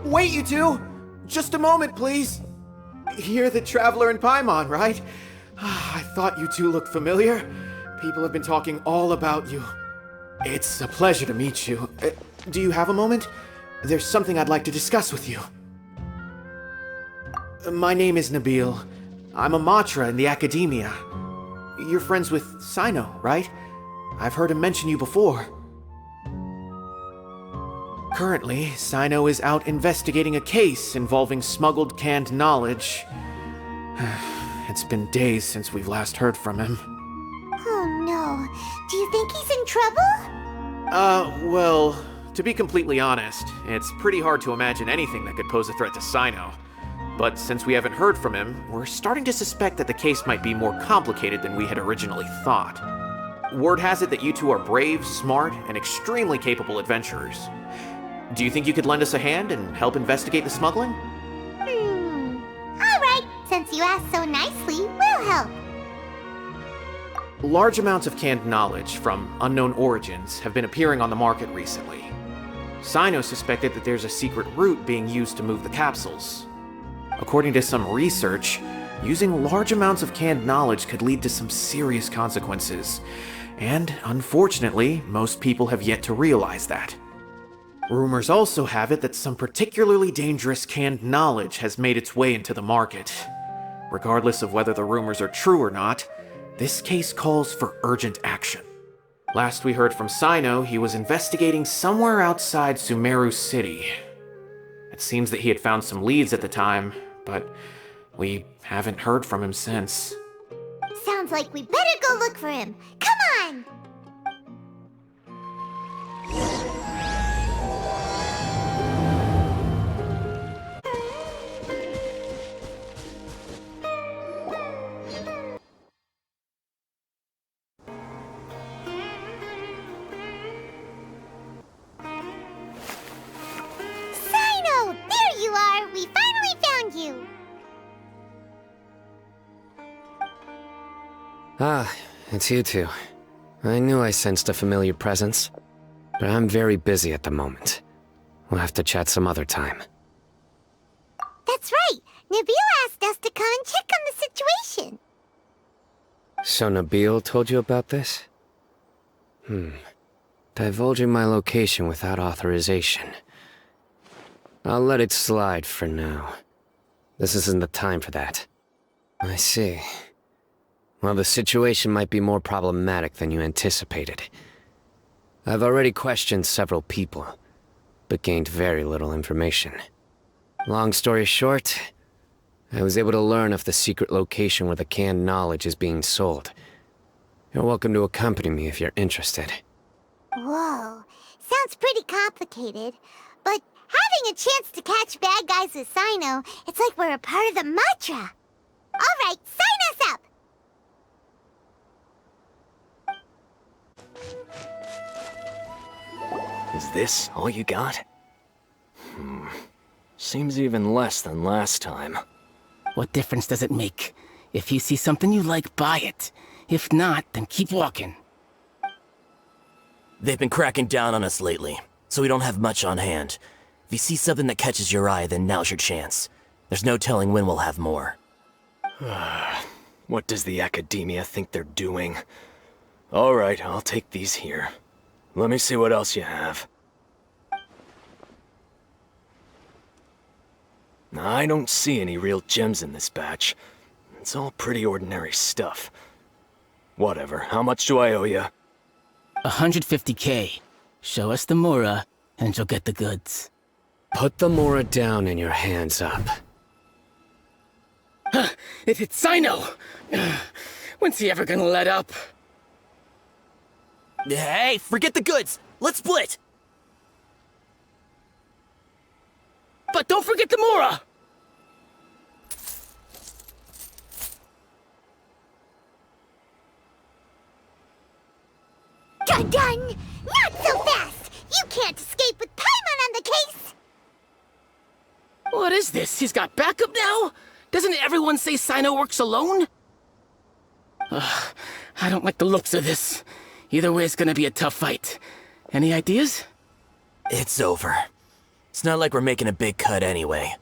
Wait, you two! Just a moment, please. You're the Traveler and Paimon, right? I thought you two looked familiar. People have been talking all about you. It's a pleasure to meet you. Do you have a moment? There's something I'd like to discuss with you. My name is Nabil. I'm a Matra in the Akademiya. You're friends with Cyno, right? I've heard him mention you before. Currently, Cyno is out investigating a case involving smuggled canned knowledge. It's been days since we've last heard from him. Oh no. Do you think he's in trouble? Well, to be completely honest, it's pretty hard to imagine anything that could pose a threat to Cyno. But since we haven't heard from him, we're starting to suspect that the case might be more complicated than we had originally thought. Word has it that you two are brave, smart, and extremely capable adventurers. Do you think you could lend us a hand and help investigate the smuggling? Alright, since you asked so nicely, we'll help. Large amounts of canned knowledge from unknown origins have been appearing on the market recently. Cyno suspected that there's a secret route being used to move the capsules. According to some research, using large amounts of canned knowledge could lead to some serious consequences. And unfortunately, most people have yet to realize that. Rumors also have it that some particularly dangerous canned knowledge has made its way into the market. Regardless of whether the rumors are true or not, this case calls for urgent action. Last we heard from Cyno, he was investigating somewhere outside Sumeru City. It seems that he had found some leads at the time, but we haven't heard from him since. Sounds like we better go look for him. Come on! Cyno! There you are! We finally found you! Ah, it's you two. I knew I sensed a familiar presence, but I'm very busy at the moment. We'll have to chat some other time. That's right! Nabil asked us to come and check on the situation. So Nabil told you about this? Divulging my location without authorization. I'll let it slide for now. This isn't the time for that. I see. Well, the situation might be more problematic than you anticipated. I've already questioned several people, but gained very little information. Long story short, I was able to learn of the secret location where the canned knowledge is being sold. You're welcome to accompany me if you're interested. Whoa, sounds pretty complicated. But having a chance to catch bad guys with Cyno, it's like we're a part of the Matra. Alright, sign us up! Is this all you got? Seems even less than last time. What difference does it make? If you see something you like, buy it. If not, then keep walking. They've been cracking down on us lately, so we don't have much on hand. If you see something that catches your eye, then now's your chance. There's no telling when we'll have more. What does the Akademiya think they're doing? Alright, I'll take these here. Let me see what else you have. I don't see any real gems in this batch. It's all pretty ordinary stuff. Whatever, how much do I owe you? 150K. Show us the Mura, and you'll get the goods. Put the Mora down and your hands up. It's Cyno! When's he ever gonna let up? Hey, forget the goods! Let's split! But don't forget the Mora! Dun-dun! Not so fast! You can't escape with Paimon on the case! What is this? He's got backup now? Doesn't everyone say Cyno works alone? I don't like the looks of this. Either way, it's gonna be a tough fight. Any ideas? It's over. It's not like we're making a big cut anyway.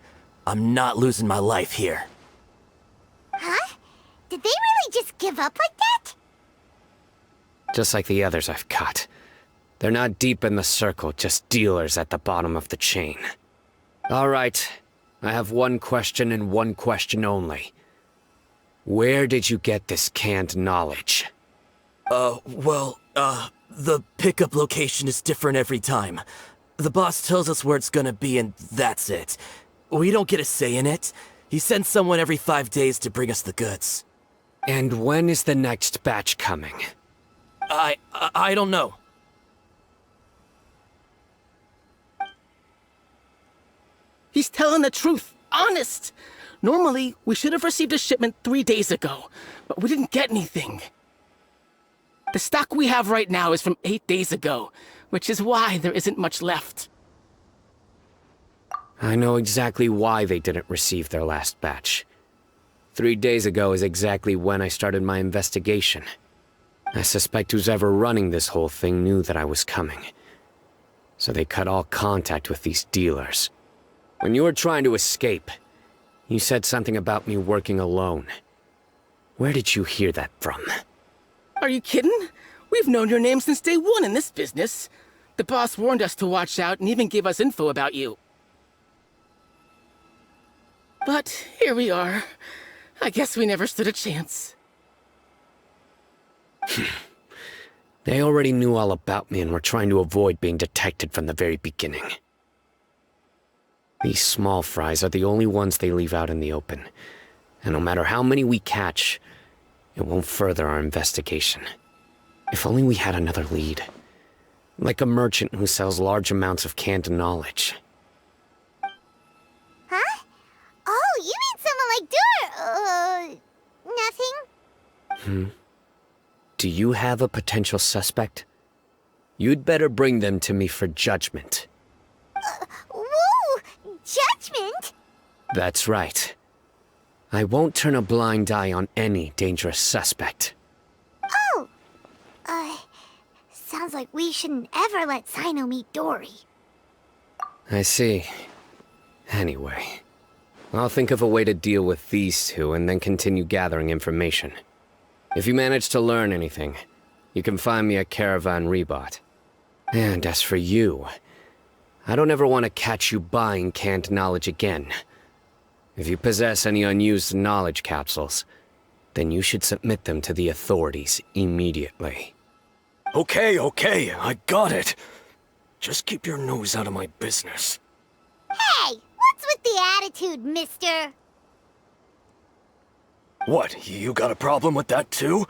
I'm not losing my life here. Huh? Did they really just give up like that? Just like the others I've caught. They're not deep in the circle, just dealers at the bottom of the chain. All right, I have one question and one question only. Where did you get this canned knowledge? The pickup location is different every time. The boss tells us where it's gonna be and that's it. We don't get a say in it. He sends someone every 5 days to bring us the goods. And when is the next batch coming? I don't know. He's telling the truth. Honest. Normally, we should have received a shipment 3 days ago, but we didn't get anything. The stock we have right now is from 8 days ago, which is why there isn't much left. I know exactly why they didn't receive their last batch. 3 days ago is exactly when I started my investigation. I suspect who's ever running this whole thing knew that I was coming. So they cut all contact with these dealers. When you were trying to escape, you said something about me working alone. Where did you hear that from? Are you kidding? We've known your name since day one in this business. The boss warned us to watch out and even gave us info about you. But here we are. I guess we never stood a chance. They already knew all about me and were trying to avoid being detected from the very beginning. These small fries are the only ones they leave out in the open. And no matter how many we catch, it won't further our investigation. If only we had another lead. Like a merchant who sells large amounts of canned knowledge. Huh? Oh, you mean someone like nothing? Do you have a potential suspect? You'd better bring them to me for judgment. Whoa! Judgment? That's right. I won't turn a blind eye on any dangerous suspect. Oh! Sounds like we shouldn't ever let Cyno meet Dory. I see. Anyway, I'll think of a way to deal with these two and then continue gathering information. If you manage to learn anything, you can find me at Caravan Ribat. And as for you, I don't ever want to catch you buying canned knowledge again. If you possess any unused knowledge capsules, then you should submit them to the authorities immediately. Okay, I got it. Just keep your nose out of my business. Hey! What's with the attitude, mister? What, you got a problem with that too?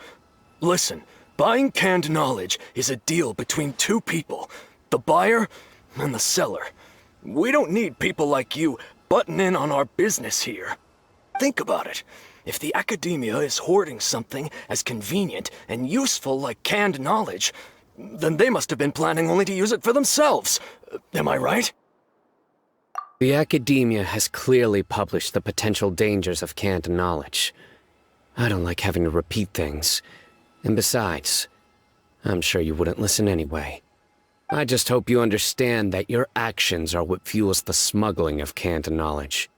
Listen, buying canned knowledge is a deal between two people, the buyer and the seller. We don't need people like you butting in on our business here. Think about it. If the Akademiya is hoarding something as convenient and useful like canned knowledge, then they must have been planning only to use it for themselves. Am I right? The Akademiya has clearly published the potential dangers of canned knowledge. I don't like having to repeat things. And besides, I'm sure you wouldn't listen anyway. I just hope you understand that your actions are what fuels the smuggling of canned knowledge.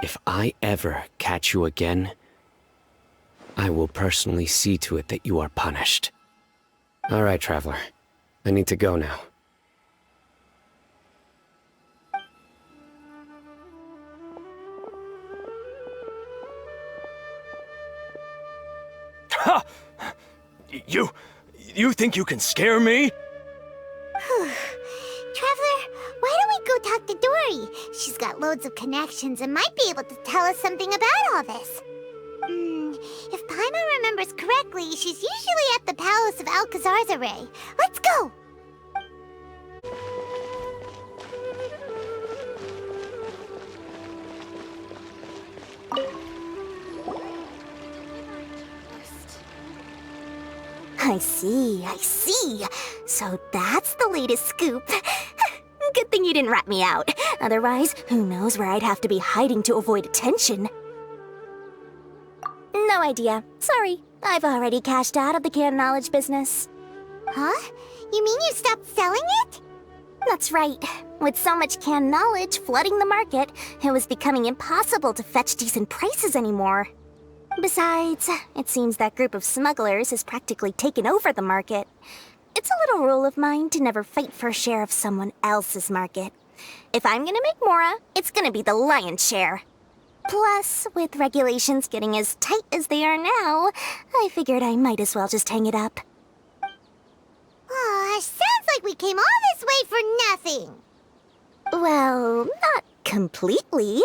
If I ever catch you again, I will personally see to it that you are punished. All right, Traveler. I need to go now. Ha! You think you can scare me? Traveler, why don't we go talk to Dory? She's got loads of connections and might be able to tell us something about all this. If Paimon remembers correctly, she's usually at the Palace of Alcazar's Array. Let's go! I see. So that's the latest scoop. Good thing you didn't rat me out. Otherwise, who knows where I'd have to be hiding to avoid attention. No idea. Sorry. I've already cashed out of the canned knowledge business. Huh? You mean you stopped selling it? That's right. With so much canned knowledge flooding the market, it was becoming impossible to fetch decent prices anymore. Besides, it seems that group of smugglers has practically taken over the market. It's a little rule of mine to never fight for a share of someone else's market. If I'm gonna make Mora, it's gonna be the lion's share. Plus, with regulations getting as tight as they are now, I figured I might as well just hang it up. Aw, sounds like we came all this way for nothing. Well, not completely.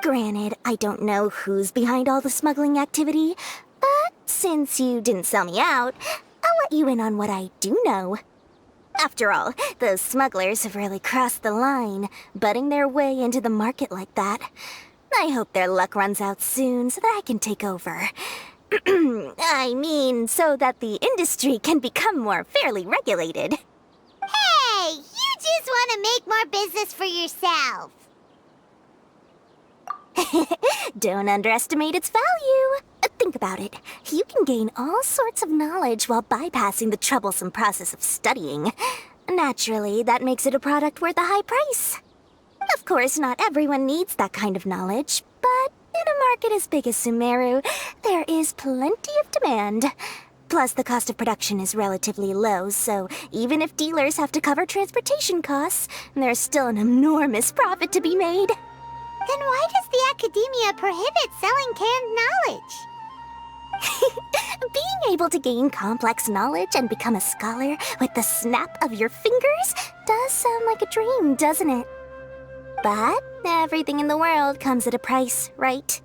Granted, I don't know who's behind all the smuggling activity, but since you didn't sell me out, I'll let you in on what I do know. After all, those smugglers have really crossed the line, butting their way into the market like that. I hope their luck runs out soon so that I can take over. I mean, so that the industry can become more fairly regulated. Hey, you just want to make more business for yourself. Don't underestimate its value. Think about it. You can gain all sorts of knowledge while bypassing the troublesome process of studying. Naturally, that makes it a product worth a high price. Of course, not everyone needs that kind of knowledge, but in a market as big as Sumeru, there is plenty of demand. Plus, the cost of production is relatively low, so even if dealers have to cover transportation costs, there's still an enormous profit to be made. Then why does the Akademiya prohibit selling canned knowledge? Being able to gain complex knowledge and become a scholar with the snap of your fingers does sound like a dream, doesn't it? But everything in the world comes at a price, right?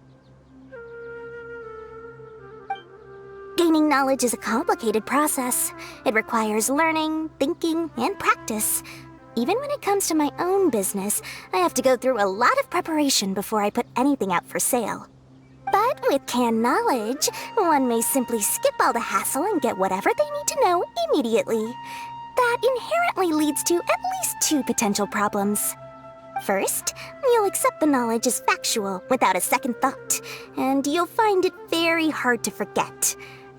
Gaining knowledge is a complicated process. It requires learning, thinking, and practice. Even when it comes to my own business, I have to go through a lot of preparation before I put anything out for sale. But with canned knowledge, one may simply skip all the hassle and get whatever they need to know immediately. That inherently leads to at least two potential problems. First, you'll accept the knowledge as factual without a second thought, and you'll find it very hard to forget.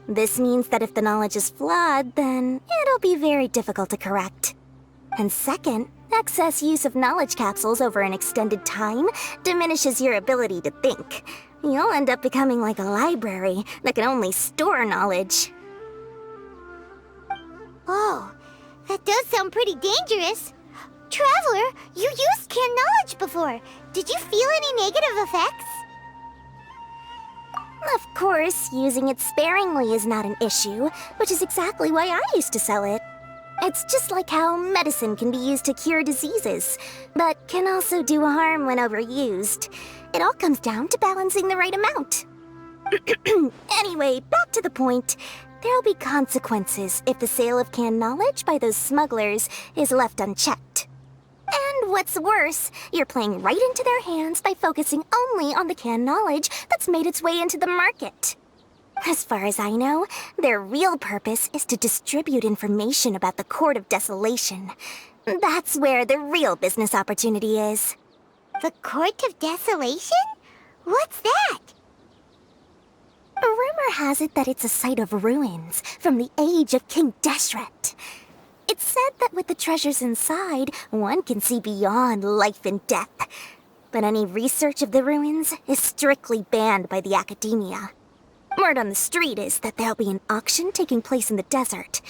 This means that if the knowledge is flawed, then it'll be very difficult to correct. And second, excess use of knowledge capsules over an extended time diminishes your ability to think. You'll end up becoming like a library that can only store knowledge. Oh, that does sound pretty dangerous. Traveler, you used canned knowledge before. Did you feel any negative effects? Of course, using it sparingly is not an issue, which is exactly why I used to sell it. It's just like how medicine can be used to cure diseases, but can also do harm when overused. It all comes down to balancing the right amount. Anyway, back to the point. There'll be consequences if the sale of canned knowledge by those smugglers is left unchecked. And what's worse, you're playing right into their hands by focusing only on the canned knowledge that's made its way into the market. As far as I know, their real purpose is to distribute information about the Court of Desolation. That's where the real business opportunity is. The Court of Desolation? What's that? A rumor has it that it's a site of ruins from the age of King Deshret. It's said that with the treasures inside, one can see beyond life and death. But any research of the ruins is strictly banned by the Akademiya. Word on the street is that there'll be an auction taking place in the desert.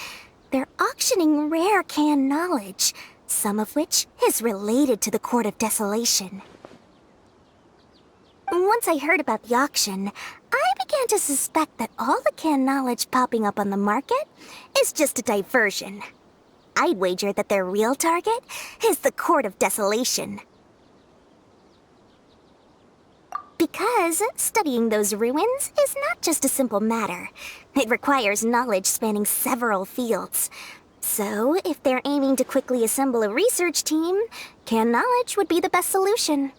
They're auctioning rare canned knowledge, some of which is related to the Court of Desolation. Once I heard about the auction, I began to suspect that all the canned knowledge popping up on the market is just a diversion. I'd wager that their real target is the Court of Desolation. Because studying those ruins is not just a simple matter. It requires knowledge spanning several fields. So, if they're aiming to quickly assemble a research team, canned knowledge would be the best solution.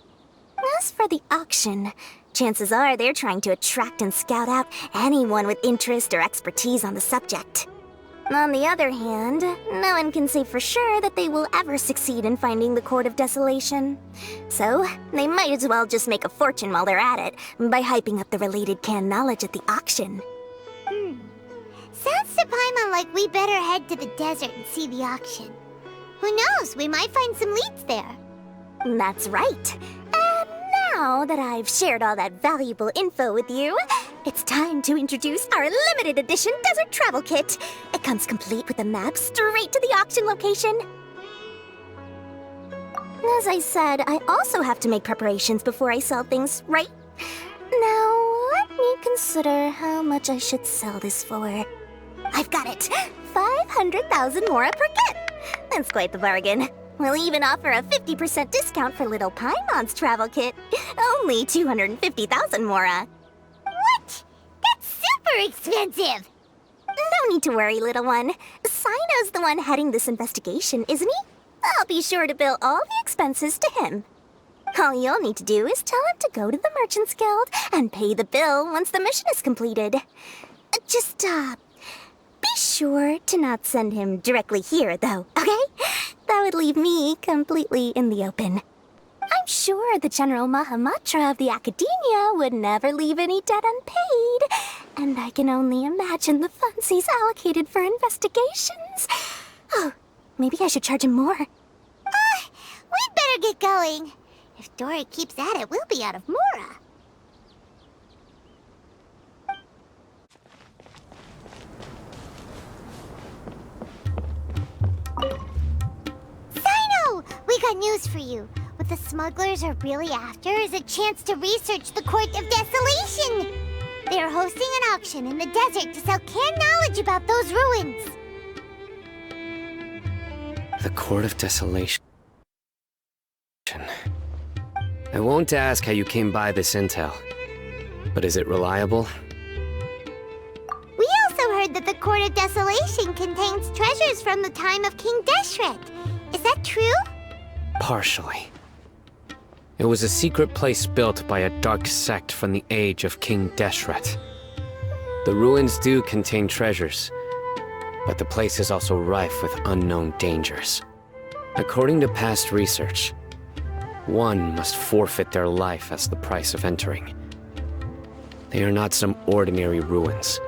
As for the auction, chances are they're trying to attract and scout out anyone with interest or expertise on the subject. On the other hand, no one can say for sure that they will ever succeed in finding the Court of Desolation. So, they might as well just make a fortune while they're at it by hyping up the related canned knowledge at the auction. Sounds to Paimon like we better head to the desert and see the auction. Who knows, we might find some leads there. That's right. And now that I've shared all that valuable info with you, it's time to introduce our limited edition desert travel kit. It comes complete with a map straight to the auction location. As I said, I also have to make preparations before I sell things, right? Now, let me consider how much I should sell this for. I've got it! 500,000 mora per kit! That's quite the bargain. We'll even offer a 50% discount for little Paimon's travel kit. Only 250,000 mora. What? That's super expensive! No need to worry, little one. Cyno's the one heading this investigation, isn't he? I'll be sure to bill all the expenses to him. All you'll need to do is tell him to go to the Merchants Guild and pay the bill once the mission is completed. Just, be sure to not send him directly here, though, okay? That would leave me completely in the open. I'm sure the General Matra of the Akademiya would never leave any debt unpaid, and I can only imagine the funds he's allocated for investigations. Oh, maybe I should charge him more. We'd better get going. If Dory keeps at it, we'll be out of mora. Cyno! We got news for you. What the smugglers are really after is a chance to research the Court of Desolation. They are hosting an auction in the desert to sell canned knowledge about those ruins. The Court of Desolation. I won't ask how you came by this intel, but is it reliable? We also heard that the Court of Desolation contains treasures from the time of King Deshret. Is that true? Partially. It was a secret place built by a dark sect from the age of King Deshret. The ruins do contain treasures, but the place is also rife with unknown dangers. According to past research, one must forfeit their life as the price of entering. They are not some ordinary ruins,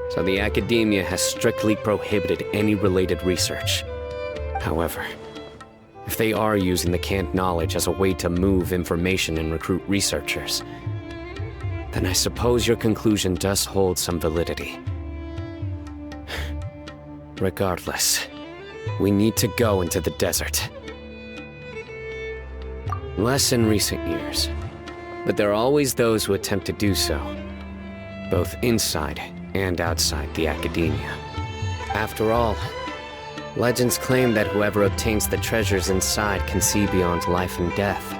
so the Akademiya has strictly prohibited any related research. However, if they are using the canned knowledge as a way to move information and recruit researchers, then I suppose your conclusion does hold some validity. Regardless, we need to go into the desert. Less in recent years, but there are always those who attempt to do so, both inside and outside the Akademiya. After all, legends claim that whoever obtains the treasures inside can see beyond life and death,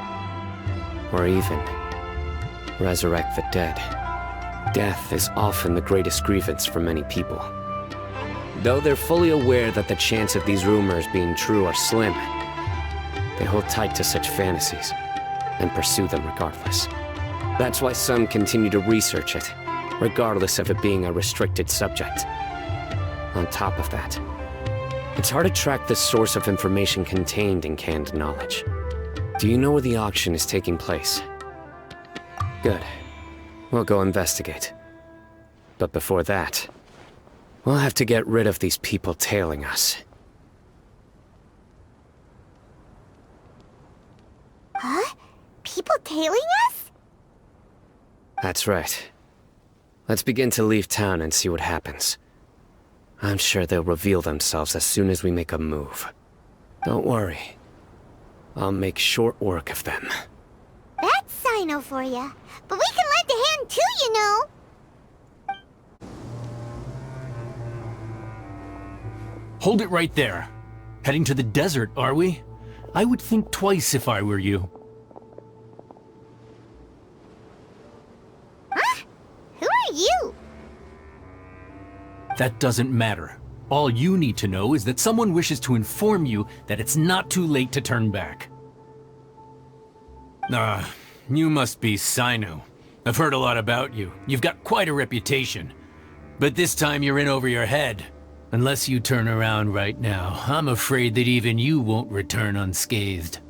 or even resurrect the dead. Death is often the greatest grievance for many people. Though they're fully aware that the chance of these rumors being true are slim, they hold tight to such fantasies and pursue them regardless. That's why some continue to research it, regardless of it being a restricted subject. On top of that, it's hard to track the source of information contained in canned knowledge. Do you know where the auction is taking place? Good. We'll go investigate. But before that, we'll have to get rid of these people tailing us. Huh? People tailing us? That's right. Let's begin to leave town and see what happens. I'm sure they'll reveal themselves as soon as we make a move. Don't worry. I'll make short work of them. That's Cyno for ya. But we can lend a hand too, you know. Hold it right there. Heading to the desert, are we? I would think twice if I were you. Huh? Who are you? That doesn't matter. All you need to know is that someone wishes to inform you that it's not too late to turn back. You must be Cyno. I've heard a lot about you. You've got quite a reputation. But this time you're in over your head. Unless you turn around right now, I'm afraid that even you won't return unscathed.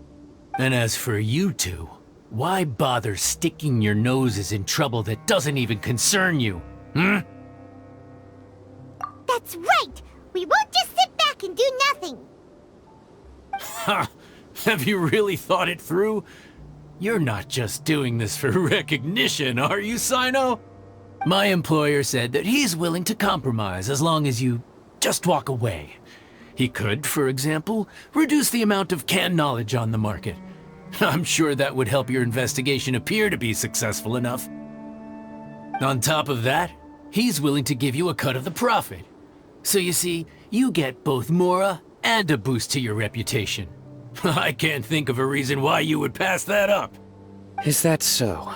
And as for you two, why bother sticking your noses in trouble that doesn't even concern you? That's right! We won't just sit back and do nothing! Ha! Have you really thought it through? You're not just doing this for recognition, are you, Cyno? My employer said that he's willing to compromise as long as you just walk away. He could, for example, reduce the amount of canned knowledge on the market. I'm sure that would help your investigation appear to be successful enough. On top of that, he's willing to give you a cut of the profit. So you see, you get both Mora and a boost to your reputation. I can't think of a reason why you would pass that up. Is that so?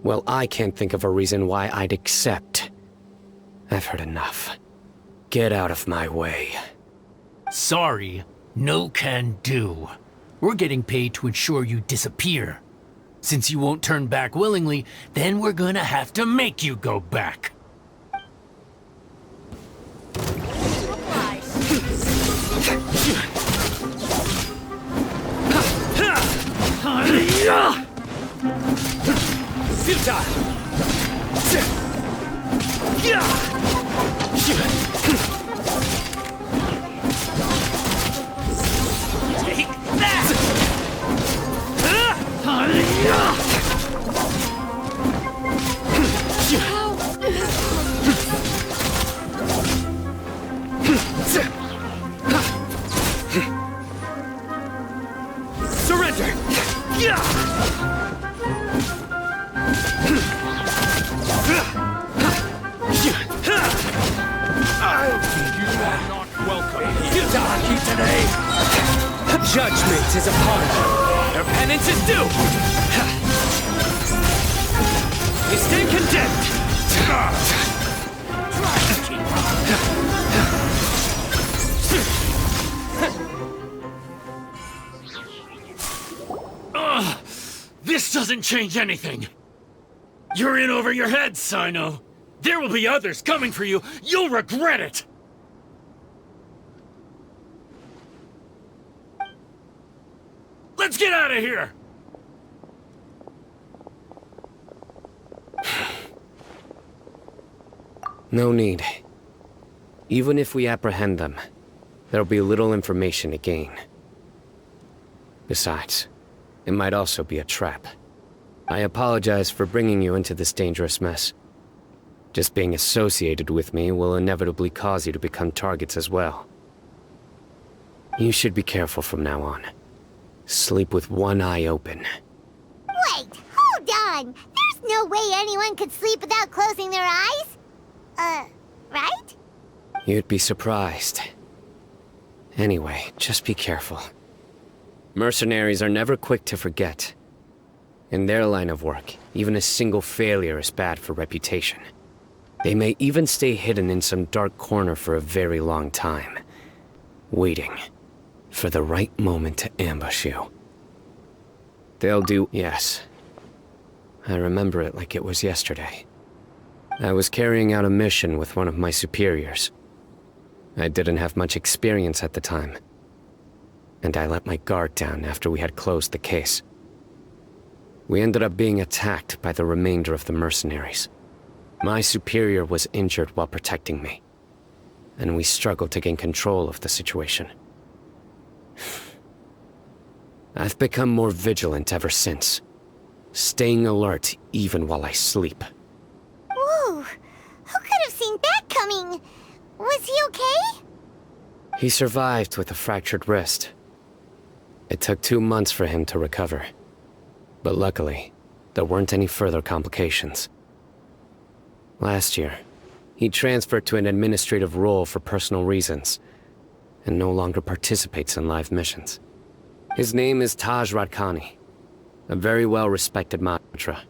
Well, I can't think of a reason why I'd accept. I've heard enough. Get out of my way. Sorry, no can do. We're getting paid to ensure you disappear. Since you won't turn back willingly, then we're gonna have to make you go back. Take that! Surrender! Today, judgment is upon you. Your penance is due. You stand condemned. This doesn't change anything. You're in over your head, Cyno. There will be others coming for you. You'll regret it. Let's get out of here! No need. Even if we apprehend them, there'll be little information to gain. Besides, it might also be a trap. I apologize for bringing you into this dangerous mess. Just being associated with me will inevitably cause you to become targets as well. You should be careful from now on. Sleep with one eye open. Wait, hold on! There's no way anyone could sleep without closing their eyes? Right? You'd be surprised. Anyway, just be careful. Mercenaries are never quick to forget. In their line of work, even a single failure is bad for reputation. They may even stay hidden in some dark corner for a very long time, waiting for the right moment to ambush you. They'll do... Yes. I remember it like it was yesterday. I was carrying out a mission with one of my superiors. I didn't have much experience at the time, and I let my guard down after we had closed the case. We ended up being attacked by the remainder of the mercenaries. My superior was injured while protecting me, and we struggled to gain control of the situation. I've become more vigilant ever since, staying alert even while I sleep. Whoa! Who could have seen that coming? Was he okay? He survived with a fractured wrist. It took 2 months for him to recover. But luckily, there weren't any further complications. Last year, he transferred to an administrative role for personal reasons, and no longer participates in live missions. His name is Taj Radkani, a very well-respected Matra.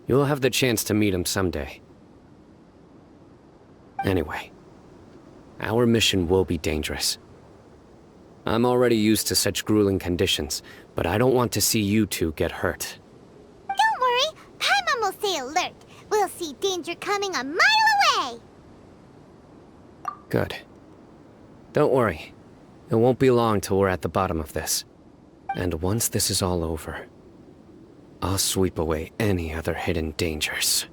You'll have the chance to meet him someday. Anyway, our mission will be dangerous. I'm already used to such grueling conditions, but I don't want to see you two get hurt. Don't worry, Paimon will stay alert. We'll see danger coming a mile away! Good. Don't worry. It won't be long till we're at the bottom of this. And once this is all over, I'll sweep away any other hidden dangers.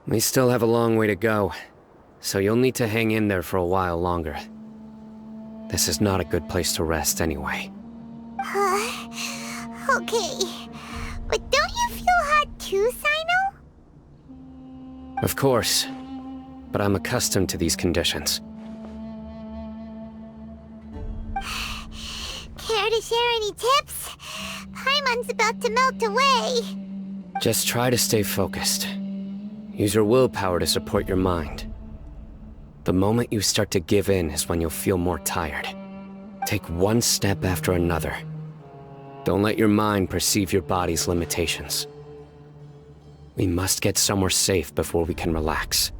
We still have a long way to go, so you'll need to hang in there for a while longer. This is not a good place to rest anyway. Okay. But don't you feel hot too, Cyno? Of course, but I'm accustomed to these conditions. Care to share any tips? Paimon's about to melt away. Just try to stay focused. Use your willpower to support your mind. The moment you start to give in is when you'll feel more tired. Take one step after another. Don't let your mind perceive your body's limitations. We must get somewhere safe before we can relax.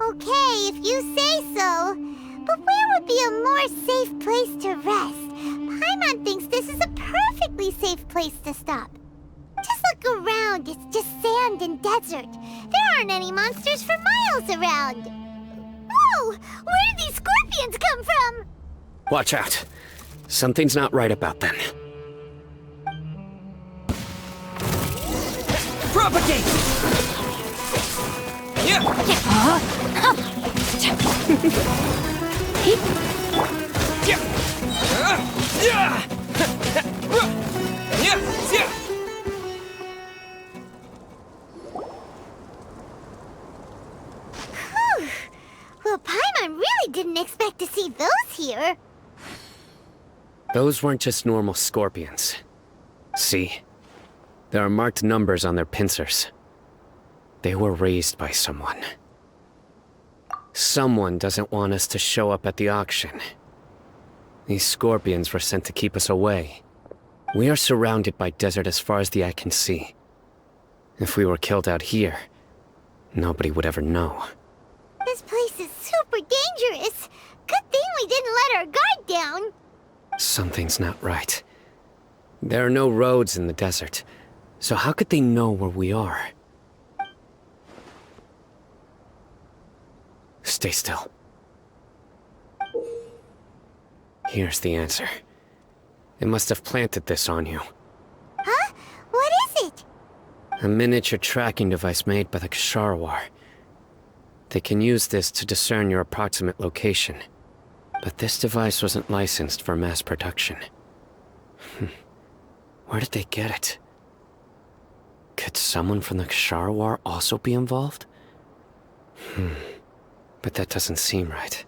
Okay, if you say so. But where would be a more safe place to rest? Paimon thinks this is a perfectly safe place to stop. Just look around, it's just sand and desert. There aren't any monsters for miles around. Whoa! Where did these scorpions come from? Watch out. Something's not right about them. Propagate! Yeah! Well, Paimon really didn't expect to see those here. Those weren't just normal scorpions. See? There are marked numbers on their pincers. They were raised by someone. Someone doesn't want us to show up at the auction. These scorpions were sent to keep us away. We are surrounded by desert as far as the eye can see. If we were killed out here, nobody would ever know. This place is super dangerous. Good thing we didn't let our guard down. Something's not right. There are no roads in the desert, so how could they know where we are? Stay still. Here's the answer. It must have planted this on you. Huh? What is it? A miniature tracking device made by the Ksharawar. They can use this to discern your approximate location. But this device wasn't licensed for mass production. Where did they get it? Could someone from the Ksharawar also be involved? But that doesn't seem right.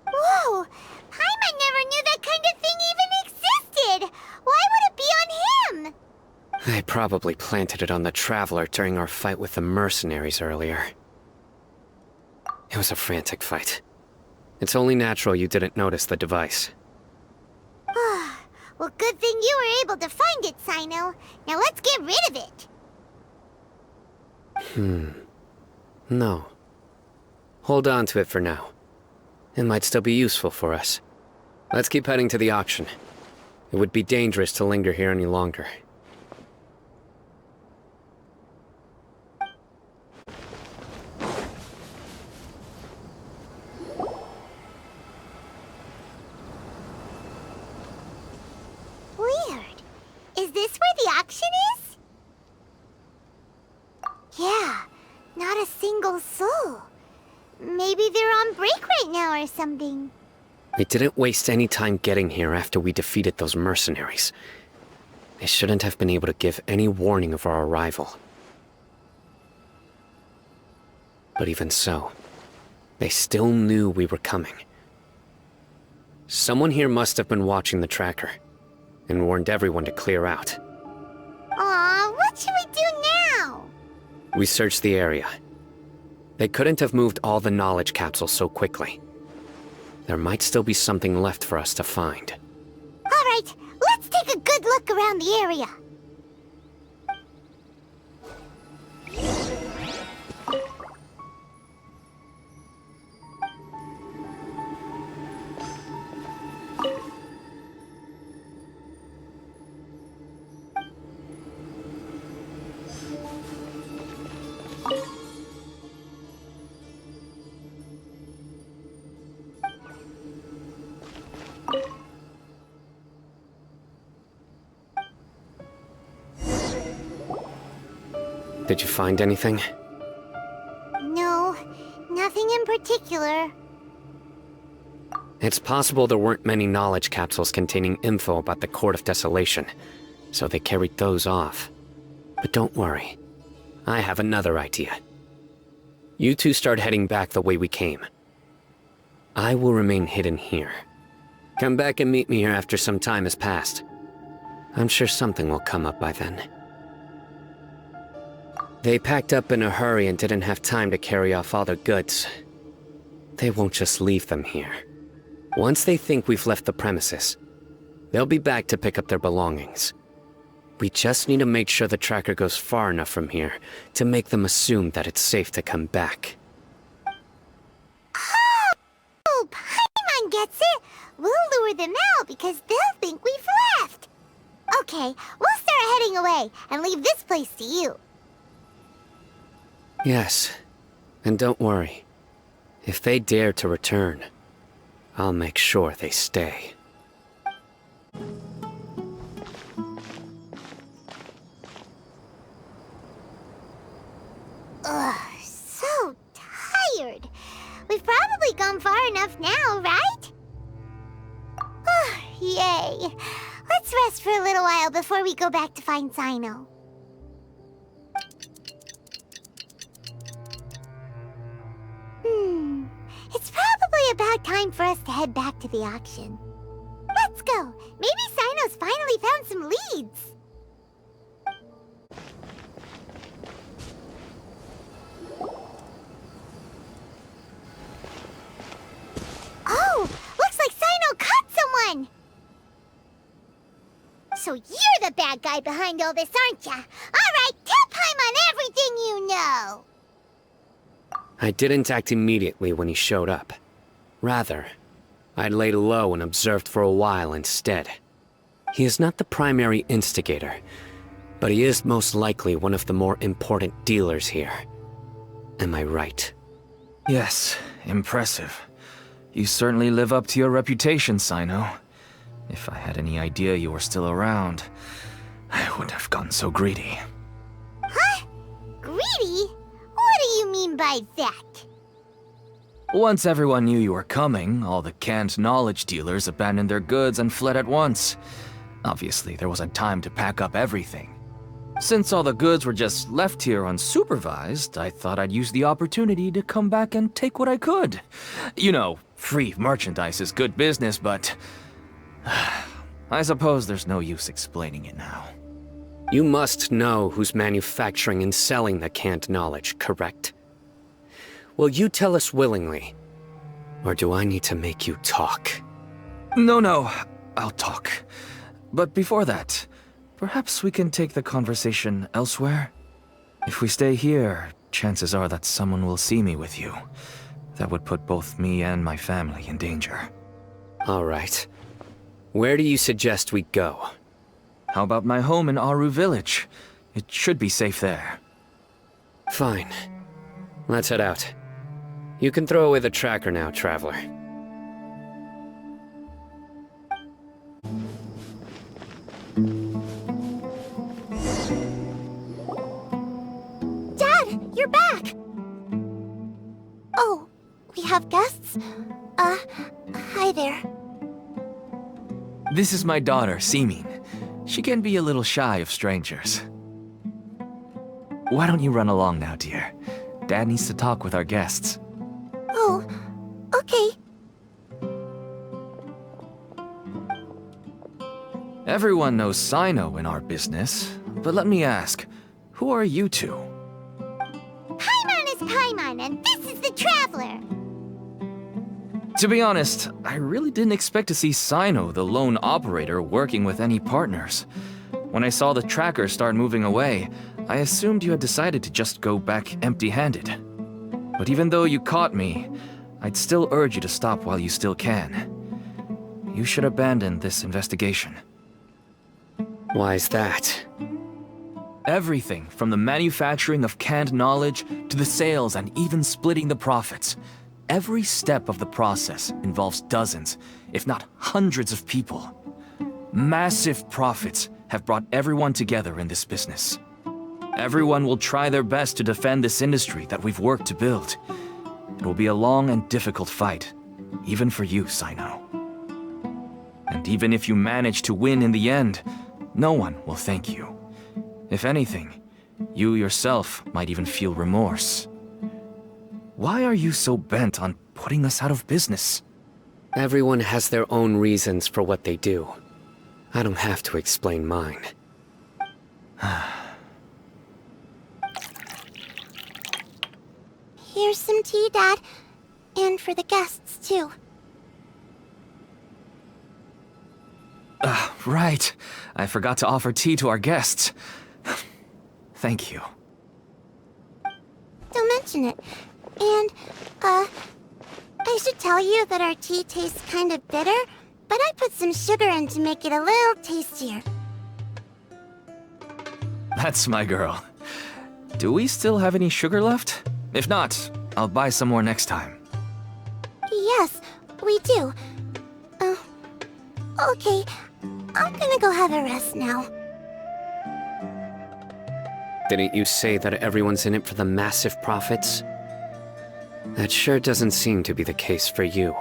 Whoa! Paimon never knew that kind of thing even existed! Why would it be on him? They probably planted it on the Traveler during our fight with the mercenaries earlier. It was a frantic fight. It's only natural you didn't notice the device. Well, good thing you were able to find it, Cyno. Now let's get rid of it. No. Hold on to it for now. It might still be useful for us. Let's keep heading to the auction. It would be dangerous to linger here any longer. Weird. Is this where the auction is? Yeah, not a single soul. Maybe they're on break right now or something. We didn't waste any time getting here after we defeated those mercenaries. They shouldn't have been able to give any warning of our arrival. But even so, they still knew we were coming. Someone here must have been watching the tracker, and warned everyone to clear out. Aw, what should we do now? We searched the area. They couldn't have moved all the knowledge capsules so quickly. There might still be something left for us to find. Alright, let's take a good look around the area. Did you find anything? It's possible there weren't many knowledge capsules containing info about the Court of Desolation, so they carried those off. But don't worry. I have another idea. You two start heading back the way we came. I will remain hidden here. Come back and meet me here after some time has passed. I'm sure something will come up by then. They packed up in a hurry and didn't have time to carry off all their goods. They won't just leave them here. Once they think we've left the premises, they'll be back to pick up their belongings. We just need to make sure the tracker goes far enough from here to make them assume that it's safe to come back. Oh, Paimon gets it! We'll lure them out because they'll think we've left! Okay, we'll start heading away and leave this place to you. Yes, and don't worry. If they dare to return, I'll make sure they stay. Ugh, so tired. We've probably gone far enough now, right? Yay. Let's rest for a little while before we go back to find Cyno. It's probably about time for us to head back to the auction. Let's go. Maybe Cyno's finally found some leads. Oh, looks like Cyno caught someone! So you're the bad guy behind all this, aren't ya? Alright, tell Paimon everything you know! I didn't act immediately when he showed up. Rather, I laid low and observed for a while instead. He is not the primary instigator, but he is most likely one of the more important dealers here. Am I right? Yes, impressive. You certainly live up to your reputation, Cyno. If I had any idea you were still around, I wouldn't have gotten so greedy. Huh? Greedy? What do you mean by that? Once everyone knew you were coming, all the canned knowledge dealers abandoned their goods and fled at once. Obviously, there wasn't time to pack up everything. Since all the goods were just left here unsupervised, I thought I'd use the opportunity to come back and take what I could. You know, free merchandise is good business, but I suppose there's no use explaining it now. You must know who's manufacturing and selling the canned knowledge, correct? Will you tell us willingly? Or do I need to make you talk? No, I'll talk. But before that, perhaps we can take the conversation elsewhere? If we stay here, chances are that someone will see me with you. That would put both me and my family in danger. All right. Where do you suggest we go? How about my home in Aru village? It should be safe there. Fine. Let's head out. You can throw away the tracker now, Traveler. Dad, you're back! Oh, we have guests? Hi there. This is my daughter, Simin. She can be a little shy of strangers. Why don't you run along now, dear? Dad needs to talk with our guests. Oh, okay. Everyone knows Cyno in our business, but let me ask, who are you two? Paimon is Paimon, and this is the Traveler. To be honest, I really didn't expect to see Cyno, the lone operator, working with any partners. When I saw the tracker start moving away, I assumed you had decided to just go back empty-handed. But even though you caught me, I'd still urge you to stop while you still can. You should abandon this investigation. Why is that? Everything from the manufacturing of canned knowledge to the sales and even splitting the profits. Every step of the process involves dozens, if not hundreds of people. Massive profits have brought everyone together in this business. Everyone will try their best to defend this industry that we've worked to build. It will be a long and difficult fight, even for you, Cyno. And even if you manage to win in the end, no one will thank you. If anything, you yourself might even feel remorse. Why are you so bent on putting us out of business? Everyone has their own reasons for what they do. I don't have to explain mine. Here's some tea, Dad. And for the guests, too. Right. I forgot to offer tea to our guests. Thank you. Don't mention it. And, I should tell you that our tea tastes kind of bitter, but I put some sugar in to make it a little tastier. That's my girl. Do we still have any sugar left? If not, I'll buy some more next time. Yes, we do. Okay. I'm gonna go have a rest now. Didn't you say that everyone's in it for the massive profits? That sure doesn't seem to be the case for you.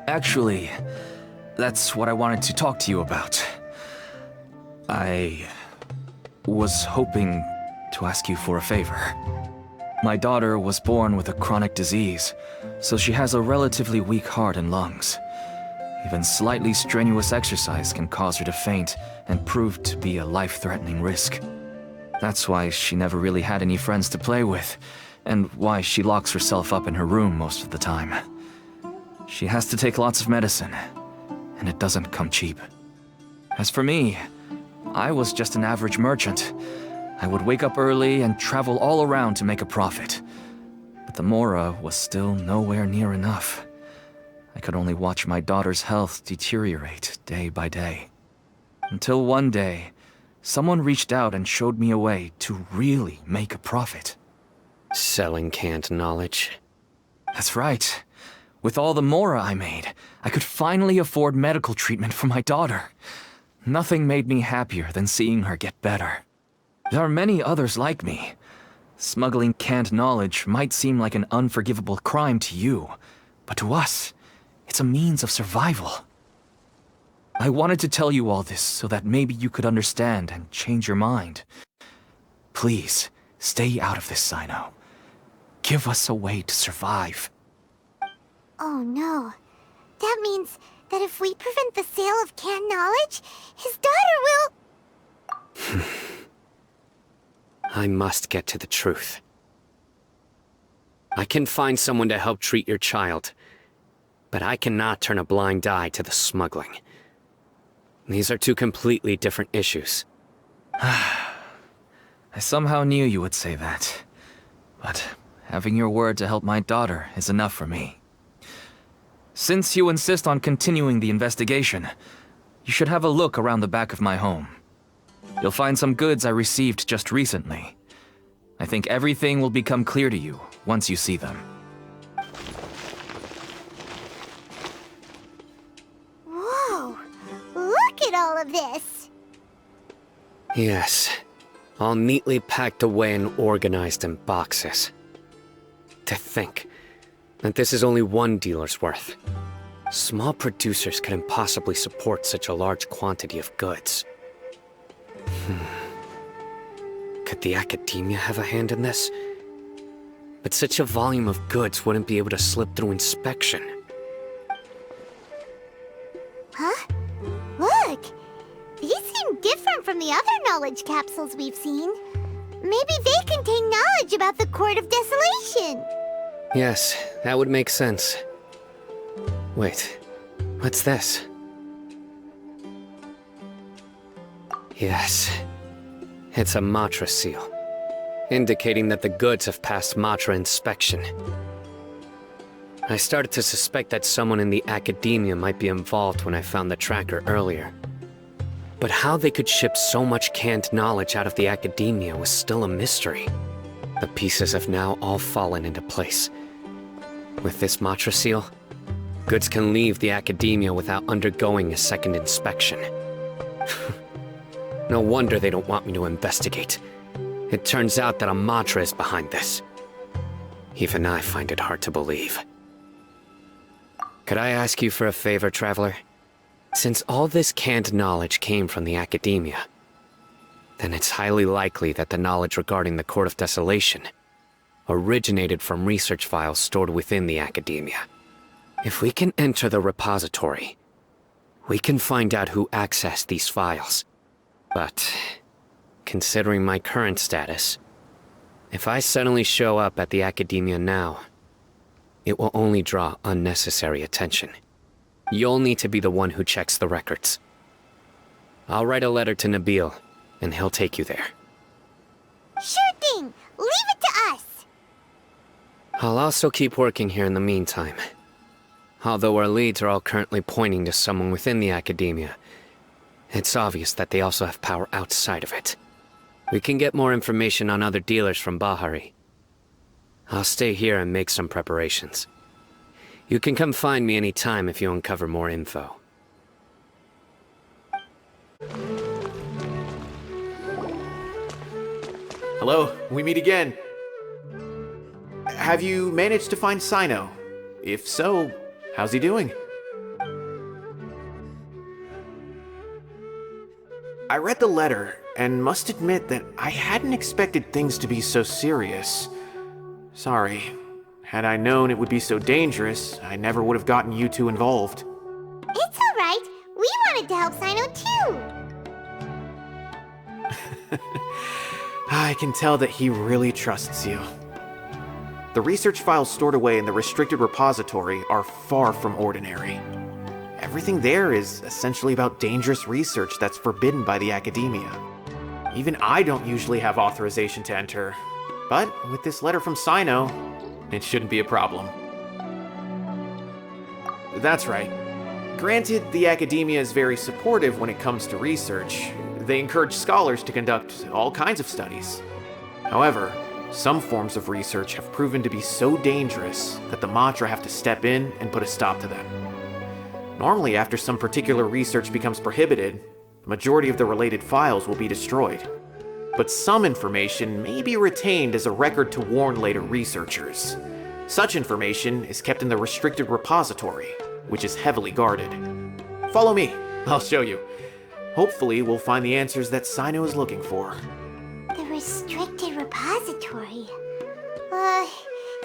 Actually, that's what I wanted to talk to you about. I was hoping to ask you for a favor. My daughter was born with a chronic disease, so she has a relatively weak heart and lungs. Even slightly strenuous exercise can cause her to faint and prove to be a life-threatening risk. That's why she never really had any friends to play with, and why she locks herself up in her room most of the time. She has to take lots of medicine, and it doesn't come cheap. As for me, I was just an average merchant. I would wake up early and travel all around to make a profit. But the Mora was still nowhere near enough. I could only watch my daughter's health deteriorate day by day. Until one day, someone reached out and showed me a way to really make a profit. Selling canned knowledge. That's right. With all the Mora I made, I could finally afford medical treatment for my daughter. Nothing made me happier than seeing her get better. There are many others like me. Smuggling canned knowledge might seem like an unforgivable crime to you, but to us, it's a means of survival. I wanted to tell you all this so that maybe you could understand and change your mind. Please, stay out of this, Cyno. Give us a way to survive. Oh no. That means that if we prevent the sale of canned knowledge, his daughter will... I must get to the truth. I can find someone to help treat your child, but I cannot turn a blind eye to the smuggling. These are two completely different issues. I somehow knew you would say that. But having your word to help my daughter is enough for me. Since you insist on continuing the investigation, you should have a look around the back of my home. You'll find some goods I received just recently. I think everything will become clear to you once you see them. Whoa! Look at all of this! Yes, all neatly packed away and organized in boxes. To think that this is only one dealer's worth. Small producers couldn't possibly support such a large quantity of goods. Could the Akademiya have a hand in this? But such a volume of goods wouldn't be able to slip through inspection. Huh? Look! These seem different from the other knowledge capsules we've seen. Maybe they contain knowledge about the Court of Desolation. Yes, that would make sense. Wait, what's this? Yes, it's a Matra seal, indicating that the goods have passed Matra inspection. I started to suspect that someone in the Akademiya might be involved when I found the tracker earlier. But how they could ship so much canned knowledge out of the Akademiya was still a mystery. The pieces have now all fallen into place. With this Matra seal, goods can leave the Akademiya without undergoing a second inspection. No wonder they don't want me to investigate. It turns out that a Matra is behind this. Even I find it hard to believe. Could I ask you for a favor, Traveler? Since all this canned knowledge came from the Akademiya, then it's highly likely that the knowledge regarding the Court of Desolation originated from research files stored within the Akademiya. If we can enter the repository, we can find out who accessed these files. But, considering my current status, if I suddenly show up at the Akademiya now, it will only draw unnecessary attention. You'll need to be the one who checks the records. I'll write a letter to Nabil, and he'll take you there. Sure thing! Leave it to us! I'll also keep working here in the meantime. Although our leads are all currently pointing to someone within the Akademiya, it's obvious that they also have power outside of it. We can get more information on other dealers from Bahari. I'll stay here and make some preparations. You can come find me anytime if you uncover more info. Hello, we meet again. Have you managed to find Cyno? If so, how's he doing? I read the letter, and must admit that I hadn't expected things to be so serious. Sorry. Had I known it would be so dangerous, I never would have gotten you two involved. It's alright. We wanted to help Cyno too. I can tell that he really trusts you. The research files stored away in the restricted repository are far from ordinary. Everything there is essentially about dangerous research that's forbidden by the Akademiya. Even I don't usually have authorization to enter, but with this letter from Cyno, it shouldn't be a problem. That's right. Granted, the Akademiya is very supportive when it comes to research. They encourage scholars to conduct all kinds of studies. However, some forms of research have proven to be so dangerous that the Matra have to step in and put a stop to them. Normally, after some particular research becomes prohibited, the majority of the related files will be destroyed. But some information may be retained as a record to warn later researchers. Such information is kept in the restricted repository, which is heavily guarded. Follow me, I'll show you. Hopefully, we'll find the answers that Cyno is looking for. The restricted repository.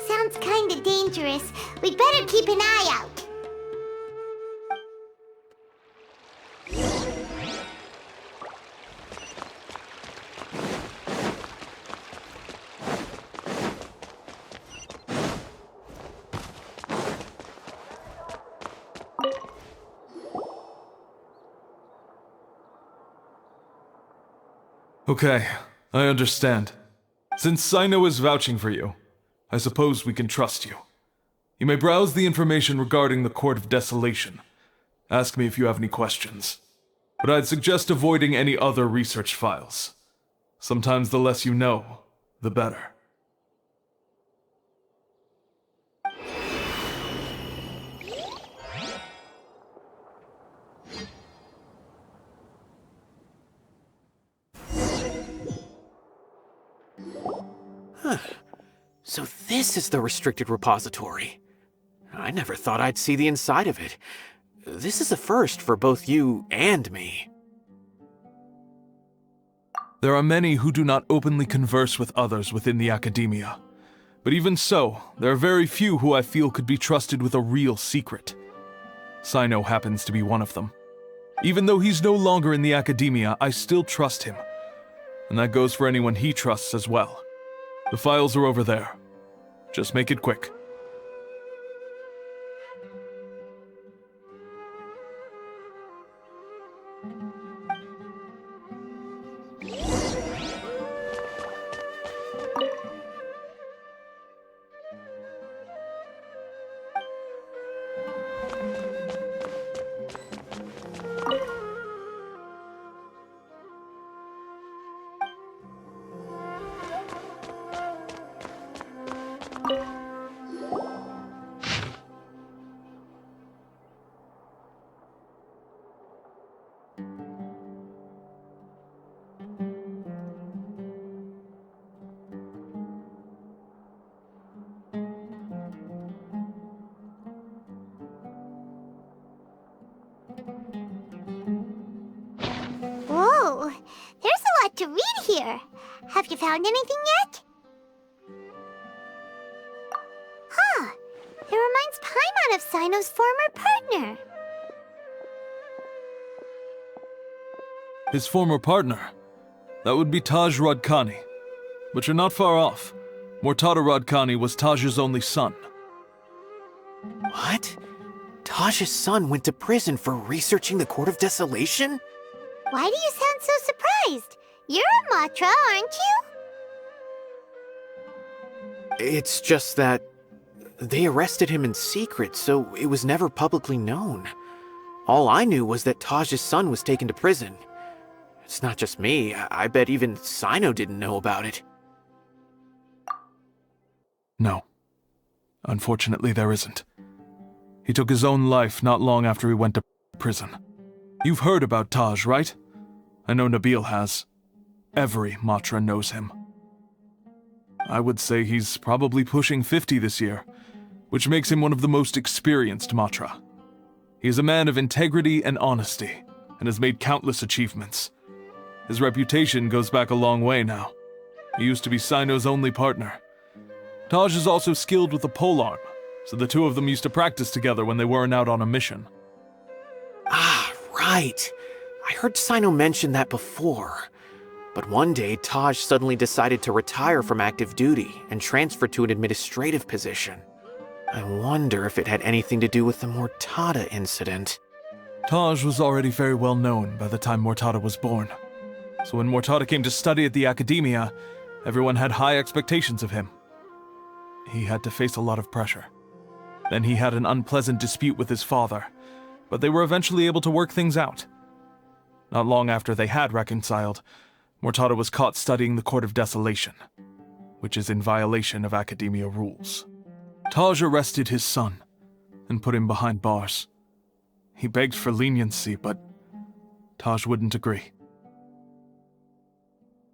Sounds kinda dangerous. We'd better keep an eye out. Okay, I understand. Since Cyno is vouching for you, I suppose we can trust you. You may browse the information regarding the Court of Desolation. Ask me if you have any questions. But I'd suggest avoiding any other research files. Sometimes the less you know, the better. So this is the restricted repository. I never thought I'd see the inside of it. This is a first for both you and me. There are many who do not openly converse with others within the Akademiya. But even so, there are very few who I feel could be trusted with a real secret. Cyno happens to be one of them. Even though he's no longer in the Akademiya, I still trust him. And that goes for anyone he trusts as well. The files are over there. Just make it quick. to read here. Have you found anything yet? Huh. It reminds Paimon of Cyno's former partner. His former partner? That would be Taj Radkani. But you're not far off. Murtada Radkani was Taj's only son. What? Taj's son went to prison for researching the Court of Desolation? Why do you sound so surprised? You're a Matra, aren't you? It's just that they arrested him in secret, so it was never publicly known. All I knew was that Taj's son was taken to prison. It's not just me. I bet even Cyno didn't know about it. No. Unfortunately, there isn't. He took his own life not long after he went to prison. You've heard about Taj, right? I know Nabil has. Every Matra knows him. I would say he's probably pushing 50 this year, which makes him one of the most experienced Matra. He is a man of integrity and honesty, and has made countless achievements. His reputation goes back a long way now. He used to be Cyno's only partner. Taj is also skilled with the polearm, so the two of them used to practice together when they weren't out on a mission. Ah, right. I heard Cyno mention that before. But one day, Taj suddenly decided to retire from active duty and transfer to an administrative position. I wonder if it had anything to do with the Murtada incident. Taj was already very well known by the time Murtada was born. So when Murtada came to study at the Akademiya, everyone had high expectations of him. He had to face a lot of pressure. Then he had an unpleasant dispute with his father, but they were eventually able to work things out. Not long after they had reconciled, Murtada was caught studying the Court of Desolation, which is in violation of Akademiya rules. Taj arrested his son and put him behind bars. He begged for leniency, but Taj wouldn't agree.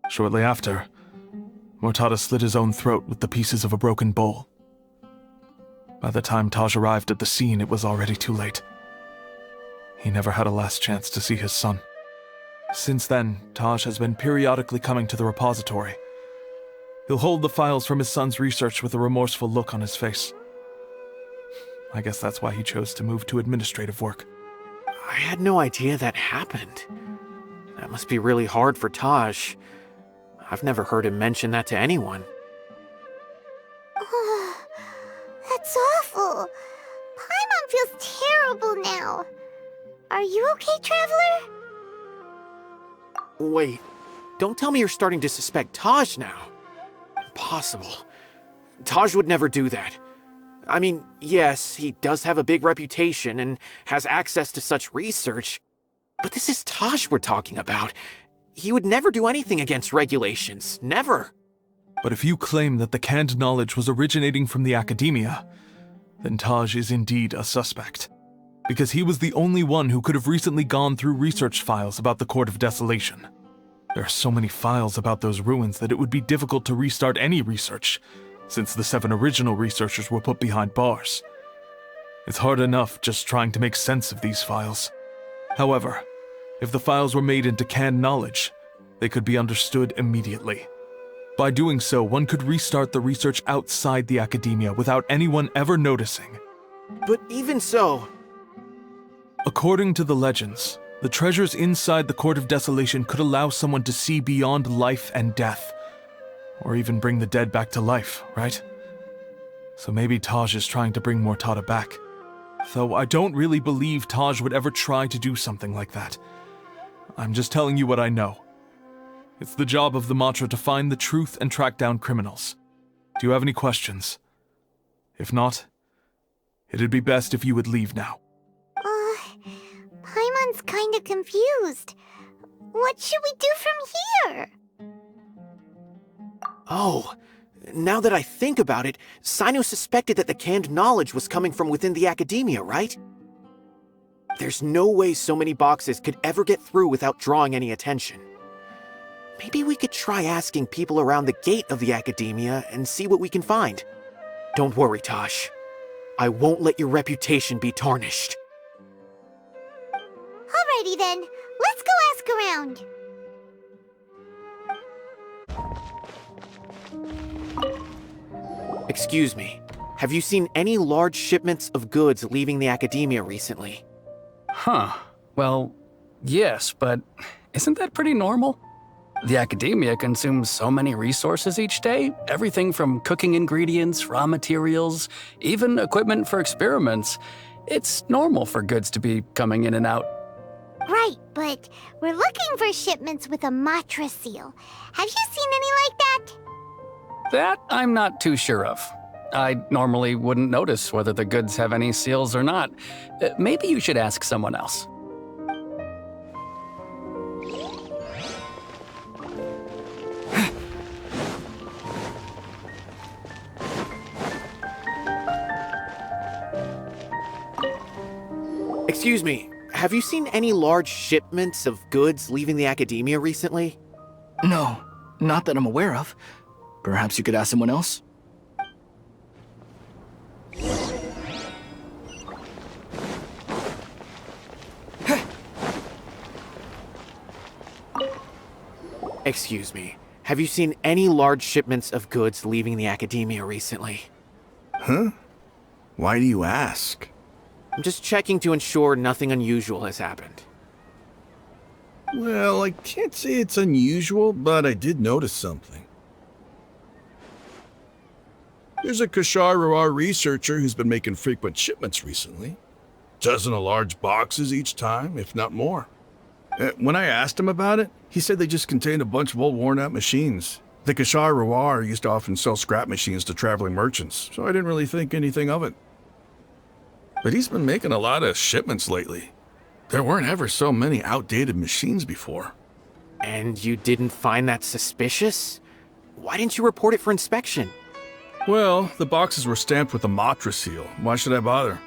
Shortly after, Murtada slit his own throat with the pieces of a broken bowl. By the time Taj arrived at the scene, it was already too late. He never had a last chance to see his son. Since then, Taj has been periodically coming to the repository. He'll hold the files from his son's research with a remorseful look on his face. I guess that's why he chose to move to administrative work. I had no idea that happened. That must be really hard for Taj. I've never heard him mention that to anyone. That's awful. Paimon feels terrible now. Are you okay, Traveler? Wait, don't tell me you're starting to suspect Taj now. Impossible. Taj would never do that. I mean, yes, he does have a big reputation and has access to such research, but this is Taj we're talking about. He would never do anything against regulations. Never. But if you claim that the canned knowledge was originating from the Akademiya, then Taj is indeed a suspect. Because he was the only one who could have recently gone through research files about the Court of Desolation. There are so many files about those ruins that it would be difficult to restart any research, since the 7 original researchers were put behind bars. It's hard enough just trying to make sense of these files. However, if the files were made into canned knowledge, they could be understood immediately. By doing so, one could restart the research outside the Akademiya without anyone ever noticing. But even so... According to the legends, the treasures inside the Court of Desolation could allow someone to see beyond life and death, or even bring the dead back to life, right? So maybe Taj is trying to bring Murtada back. Though I don't really believe Taj would ever try to do something like that. I'm just telling you what I know. It's the job of the Matra to find the truth and track down criminals. Do you have any questions? If not, it'd be best if you would leave now. Paimon's kinda confused. What should we do from here? Oh, now that I think about it, Cyno suspected that the canned knowledge was coming from within the Akademiya, right? There's no way so many boxes could ever get through without drawing any attention. Maybe we could try asking people around the gate of the Akademiya and see what we can find. Don't worry, Taj. I won't let your reputation be tarnished. Alrighty then, let's go ask around. Excuse me, have you seen any large shipments of goods leaving the Akademiya recently? Huh. Well, yes, but isn't that pretty normal? The Akademiya consumes so many resources each day, everything from cooking ingredients, raw materials, even equipment for experiments. It's normal for goods to be coming in and out. Right, but we're looking for shipments with a Matra seal. Have you seen any like that? That I'm not too sure of. I normally wouldn't notice whether the goods have any seals or not. Maybe you should ask someone else. Excuse me, have you seen any large shipments of goods leaving the Akademiya recently? No, not that I'm aware of. Perhaps you could ask someone else? Excuse me, have you seen any large shipments of goods leaving the Akademiya recently? Huh? Why do you ask? I'm just checking to ensure nothing unusual has happened. Well, I can't say it's unusual, but I did notice something. There's a Kashar researcher who's been making frequent shipments recently. Dozen of large boxes each time, if not more. When I asked him about it, he said they just contained a bunch of old worn-out machines. The Kashar used to often sell scrap machines to traveling merchants, so I didn't really think anything of it. But he's been making a lot of shipments lately. There weren't ever so many outdated machines before. And you didn't find that suspicious? Why didn't you report it for inspection? Well, the boxes were stamped with a Matra seal. Why should I bother?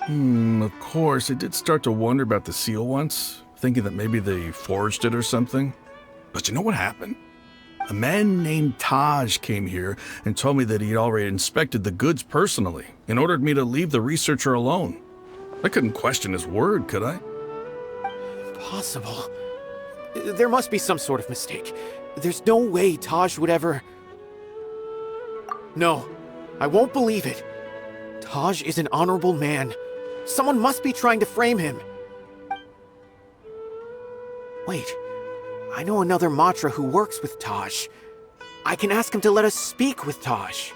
Of course, I did start to wonder about the seal once, thinking that maybe they forged it or something. But you know what happened? A man named Taj came here and told me that he'd already inspected the goods personally and ordered me to leave the researcher alone. I couldn't question his word, could I? Impossible. There must be some sort of mistake. There's no way Taj would ever... No, I won't believe it. Taj is an honorable man. Someone must be trying to frame him. Wait, I know another Matra who works with Taj. I can ask him to let us speak with Taj.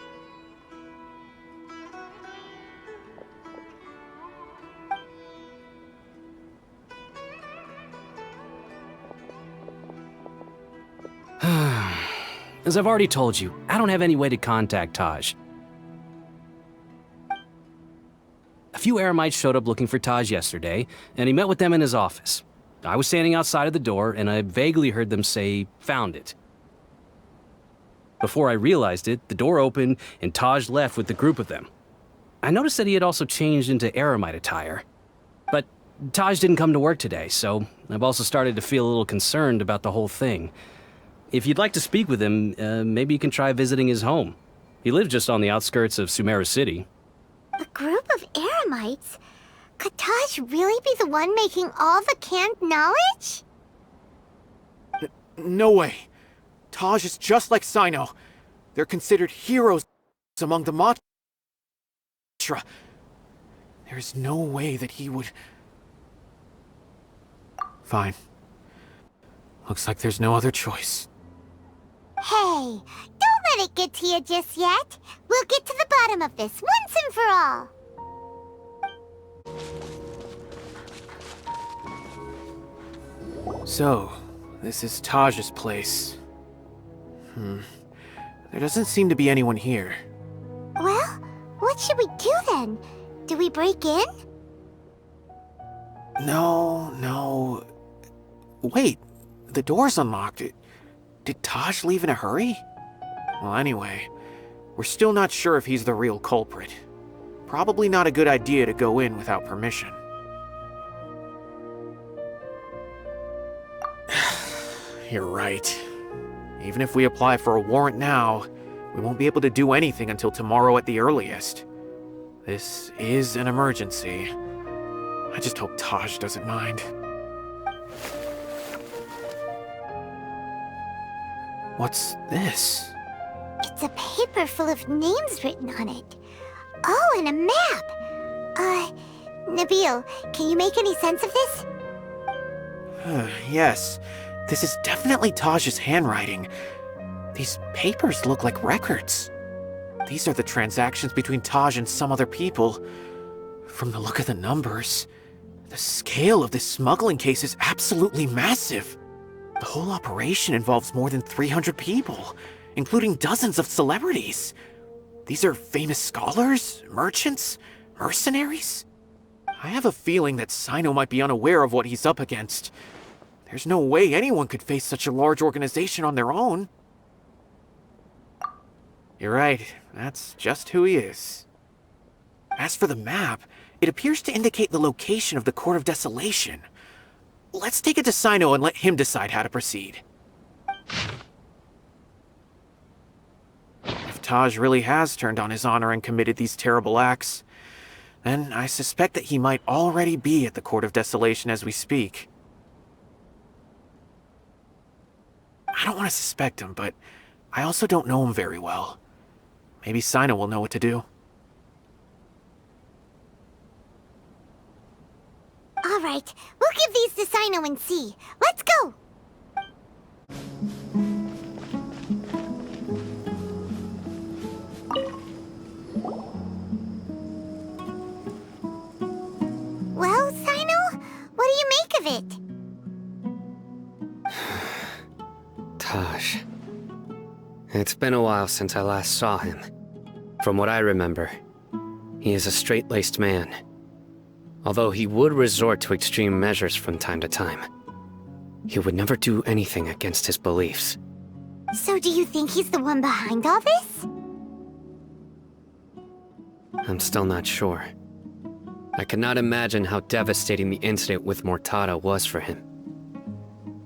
As I've already told you, I don't have any way to contact Taj. A few Eremites showed up looking for Taj yesterday, and he met with them in his office. I was standing outside of the door, and I vaguely heard them say, "Found it." Before I realized it, the door opened, and Taj left with the group of them. I noticed that he had also changed into Eremite attire. But Taj didn't come to work today, so I've also started to feel a little concerned about the whole thing. If you'd like to speak with him, maybe you can try visiting his home. He lives just on the outskirts of Sumeru City. A group of Eremites? Could Taj really be the one making all the canned knowledge? No way. Taj is just like Cyno. They're considered heroes among the Matra. There's no way that he would... Fine. Looks like there's no other choice. Hey, don't let it get to you just yet. We'll get to the bottom of this once and for all. So, this is Taj's place. There doesn't seem to be anyone here. Well, what should we do then? Do we break in? No. Wait, the door's unlocked. Did Taj leave in a hurry? Well, anyway, we're still not sure if he's the real culprit. Probably not a good idea to go in without permission. You're right. Even if we apply for a warrant now, we won't be able to do anything until tomorrow at the earliest. This is an emergency. I just hope Taj doesn't mind. What's this? It's It's a paper full of names written on it. Oh, and a map! Nabil, can you make any sense of this? Yes, this is definitely Taj's handwriting. These papers look like records. These are the transactions between Taj and some other people. From the look of the numbers, the scale of this smuggling case is absolutely massive. The whole operation involves more than 300 people, including dozens of celebrities. These are famous scholars, merchants, mercenaries. I have a feeling that Cyno might be unaware of what he's up against. There's no way anyone could face such a large organization on their own. You're right, that's just who he is. As for the map, it appears to indicate the location of the Court of Desolation. Let's take it to Cyno and let him decide how to proceed. If Taj really has turned on his honor and committed these terrible acts, then I suspect that he might already be at the Court of Desolation as we speak. I don't want to suspect him, but I also don't know him very well. Maybe Cyno will know what to do. All right, we'll give these to Cyno and see. Let's go! Well, Cyno, what do you make of it? Taj. It's been a while since I last saw him. From what I remember, he is a straight-laced man. Although he would resort to extreme measures from time to time, he would never do anything against his beliefs. So do you think he's the one behind all this? I'm still not sure. I cannot imagine how devastating the incident with Mortada was for him.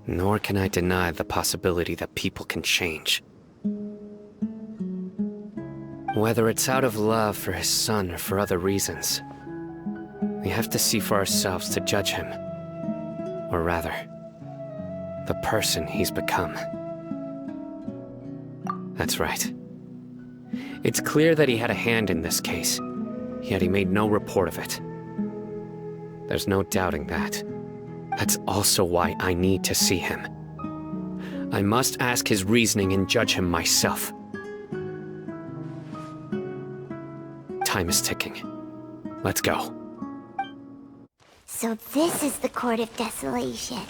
Nor can I deny the possibility that people can change. Whether it's out of love for his son or for other reasons, we have to see for ourselves to judge him. Or rather, the person he's become. That's right. It's clear that he had a hand in this case, yet he made no report of it. There's no doubting that. That's also why I need to see him. I must ask his reasoning and judge him myself. Time is ticking. Let's go. So this is the Court of Desolation.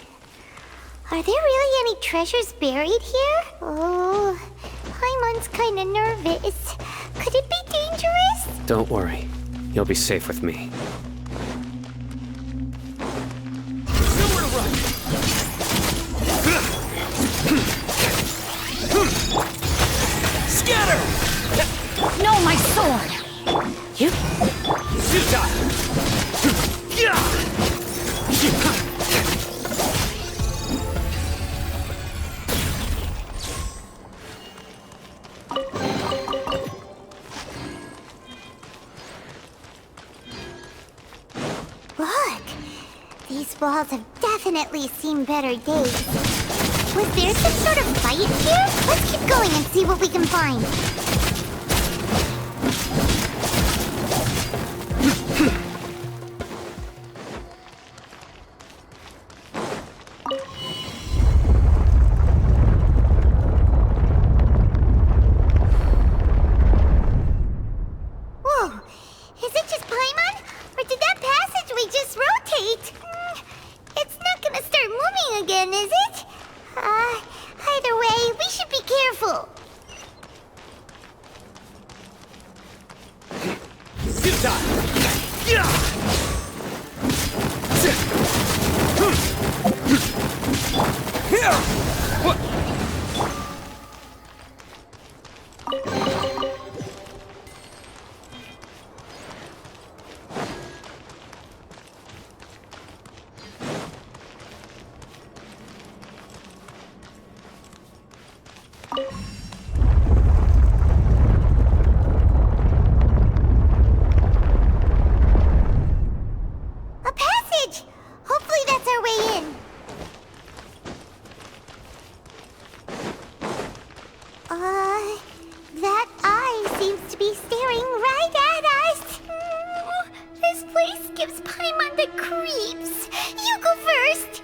Are there really any treasures buried here? Oh, Paimon's kinda nervous. Could it be dangerous? Don't worry. You'll be safe with me. Nowhere to run! Scatter! No, my sword! You? Look! These walls have definitely seen better days. Was there some sort of fight here? Let's keep going and see what we can find. Whoa! Is it just Paimon? Or did that passageway just rotate? It's not gonna start moving again, is it? Either way, we should be careful. gives Paimon the creeps. You go first.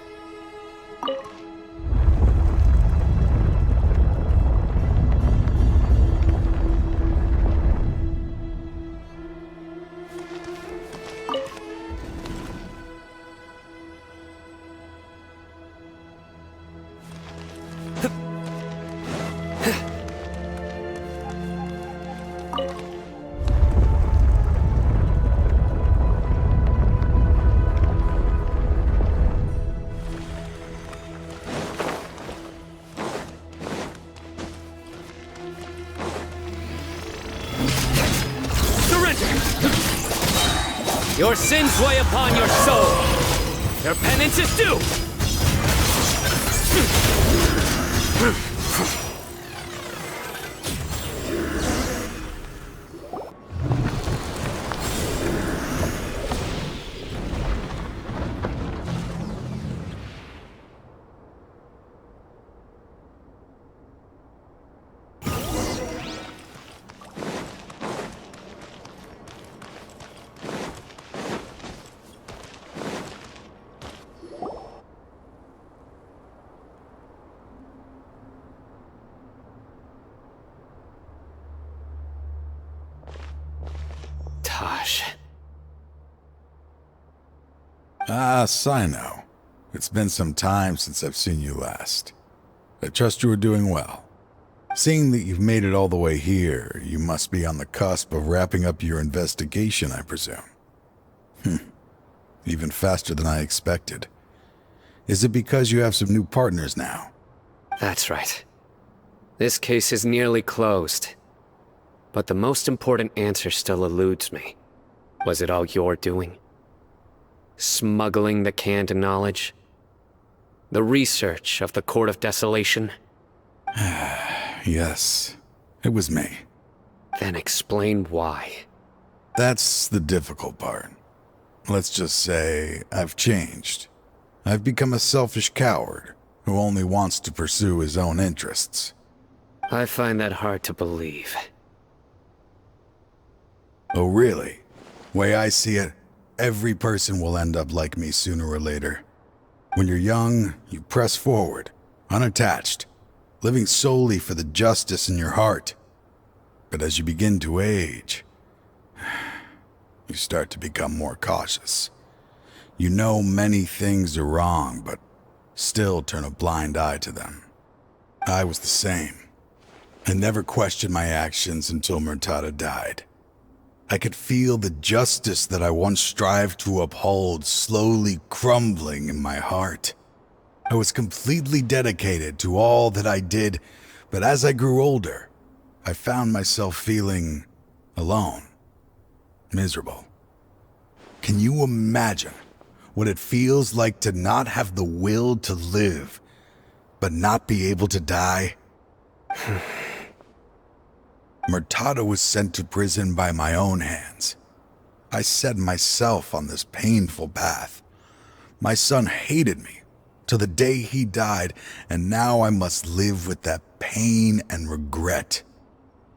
Your sins weigh upon your soul. Your penance is due. Ah, Cyno. It's been some time since I've seen you last. I trust you are doing well. Seeing that you've made it all the way here, you must be on the cusp of wrapping up your investigation, I presume. Even faster than I expected. Is it because you have some new partners now? That's right. This case is nearly closed. But the most important answer still eludes me. Was it all your doing? Smuggling the canned knowledge? The research of the Court of Desolation? Yes, it was me. Then explain why. That's the difficult part. Let's just say I've changed. I've become a selfish coward who only wants to pursue his own interests. I find that hard to believe. Oh, really? Way I see it, every person will end up like me sooner or later. When you're young, you press forward, unattached, living solely for the justice in your heart. But as you begin to age, you start to become more cautious. You know many things are wrong, but still turn a blind eye to them. I was the same. I never questioned my actions until Murtada died. I could feel the justice that I once strived to uphold slowly crumbling in my heart. I was completely dedicated to all that I did, but as I grew older, I found myself feeling alone, miserable. Can you imagine what it feels like to not have the will to live, but not be able to die? Murtada was sent to prison by my own hands. I set myself on this painful path. My son hated me till the day he died, and now I must live with that pain and regret.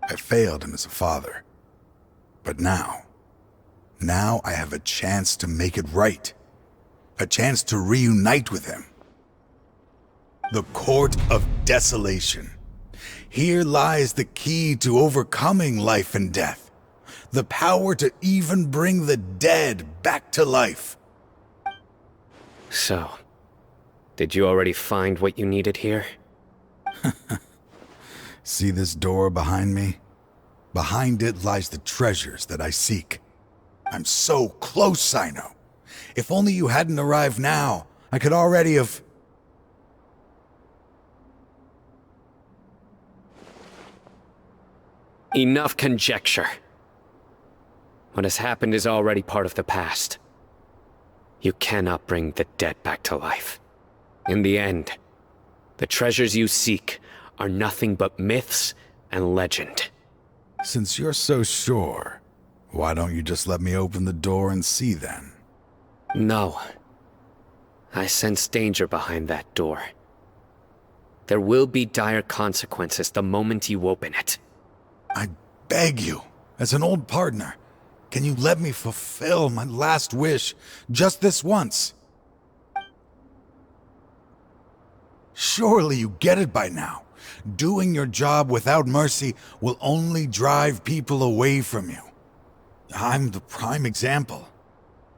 I failed him as a father. But now I have a chance to make it right. A chance to reunite with him. The Court of Desolation. Here lies the key to overcoming life and death. The power to even bring the dead back to life. So, did you already find what you needed here? See this door behind me? Behind it lies the treasures that I seek. I'm so close, Cyno. If only you hadn't arrived now, I could already have... Enough conjecture. What has happened is already part of the past. You cannot bring the dead back to life. In the end, the treasures you seek are nothing but myths and legend. Since you're so sure, why don't you just let me open the door and see then? No. I sense danger behind that door. There will be dire consequences the moment you open it. I beg you, as an old partner, Can you let me fulfill my last wish just this once? Surely you get it by now. Doing your job without mercy will only drive people away from you. I'm the prime example.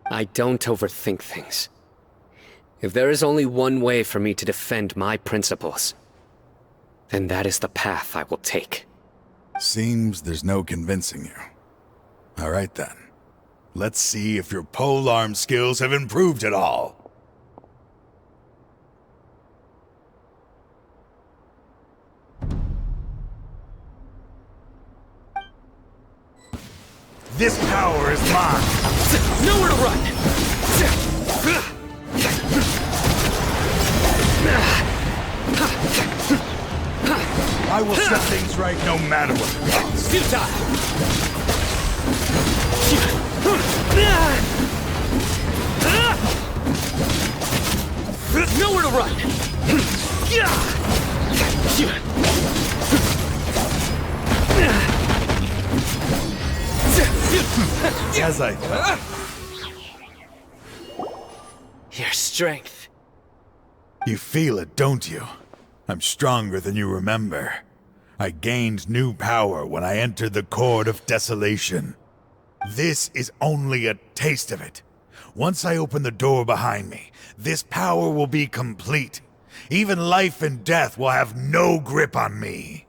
I don't overthink things. If there is only one way for me to defend my principles, then that is the path I will take. Seems there's no convincing you. All right then. Let's see if your polearm skills have improved at all. This power is mine! Nowhere to run! I will set things right no matter what. Futile! Nowhere to run! As I thought. Your strength. You feel it, don't you? I'm stronger than you remember. I gained new power when I entered the Court of Desolation. This is only a taste of it. Once I open the door behind me, this power will be complete. Even life and death will have no grip on me.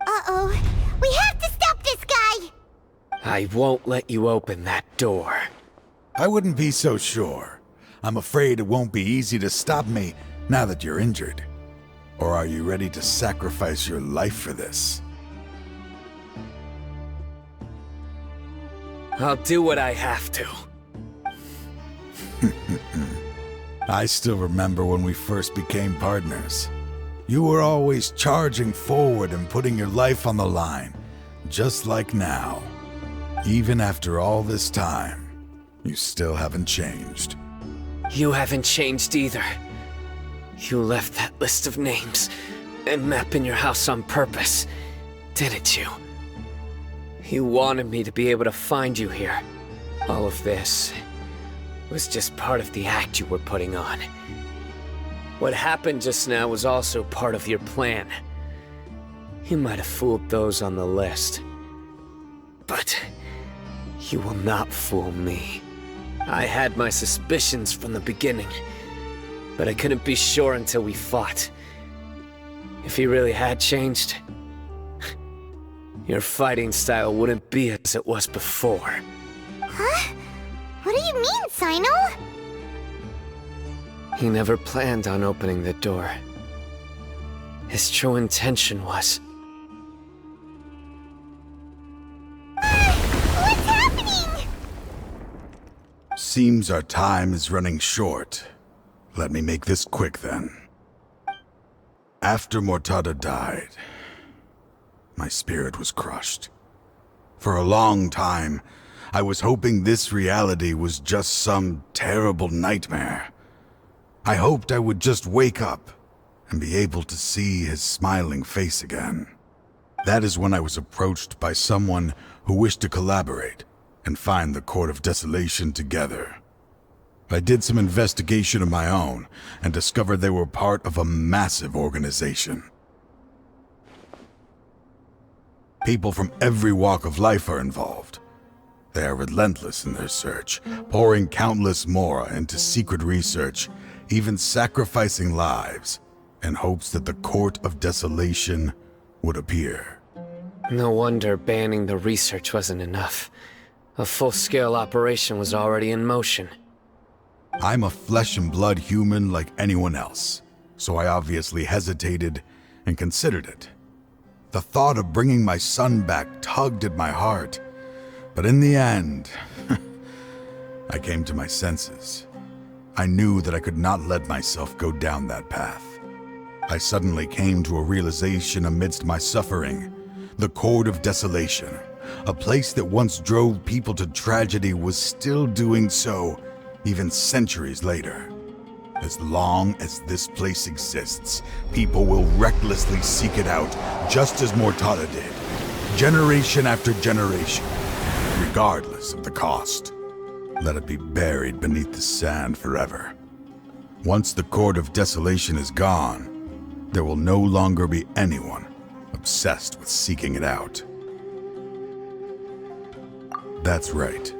Uh-oh. We have to stop this guy! I won't let you open that door. I wouldn't be so sure. I'm afraid it won't be easy to stop me now that you're injured. Or are you ready to sacrifice your life for this? I'll do what I have to. I still remember when we first became partners. You were always charging forward and putting your life on the line, just like now. Even after all this time, you still haven't changed. You haven't changed either. You left that list of names and map in your house on purpose, didn't you? You wanted me to be able to find you here. All of this was just part of the act you were putting on. What happened just now was also part of your plan. You might have fooled those on the list, but you will not fool me. I had my suspicions from the beginning, but I couldn't be sure until we fought. If he really had changed, your fighting style wouldn't be as it was before. Huh? What do you mean, Cyno? He never planned on opening the door. His true intention was... What's happening? Seems our time is running short. Let me make this quick then. After Mortada died, my spirit was crushed. For a long time, I was hoping this reality was just some terrible nightmare. I hoped I would just wake up and be able to see his smiling face again. That is when I was approached by someone who wished to collaborate and find the Court of Desolation together. I did some investigation of my own and discovered they were part of a massive organization. People from every walk of life are involved. They are relentless in their search, pouring countless mora into secret research, even sacrificing lives, in hopes that the Court of Desolation would appear. No wonder banning the research wasn't enough. A full-scale operation was already in motion. I'm a flesh and blood human like anyone else, so I obviously hesitated and considered it. The thought of bringing my son back tugged at my heart, but in the end, I came to my senses. I knew that I could not let myself go down that path. I suddenly came to a realization amidst my suffering. The Court of Desolation, a place that once drove people to tragedy, was still doing so even centuries later. As long as this place exists, people will recklessly seek it out, just as Mortada did, generation after generation. regardless of the cost. Let it be buried beneath the sand forever. Once the Court of Desolation is gone, there will no longer be anyone obsessed with seeking it out. That's right.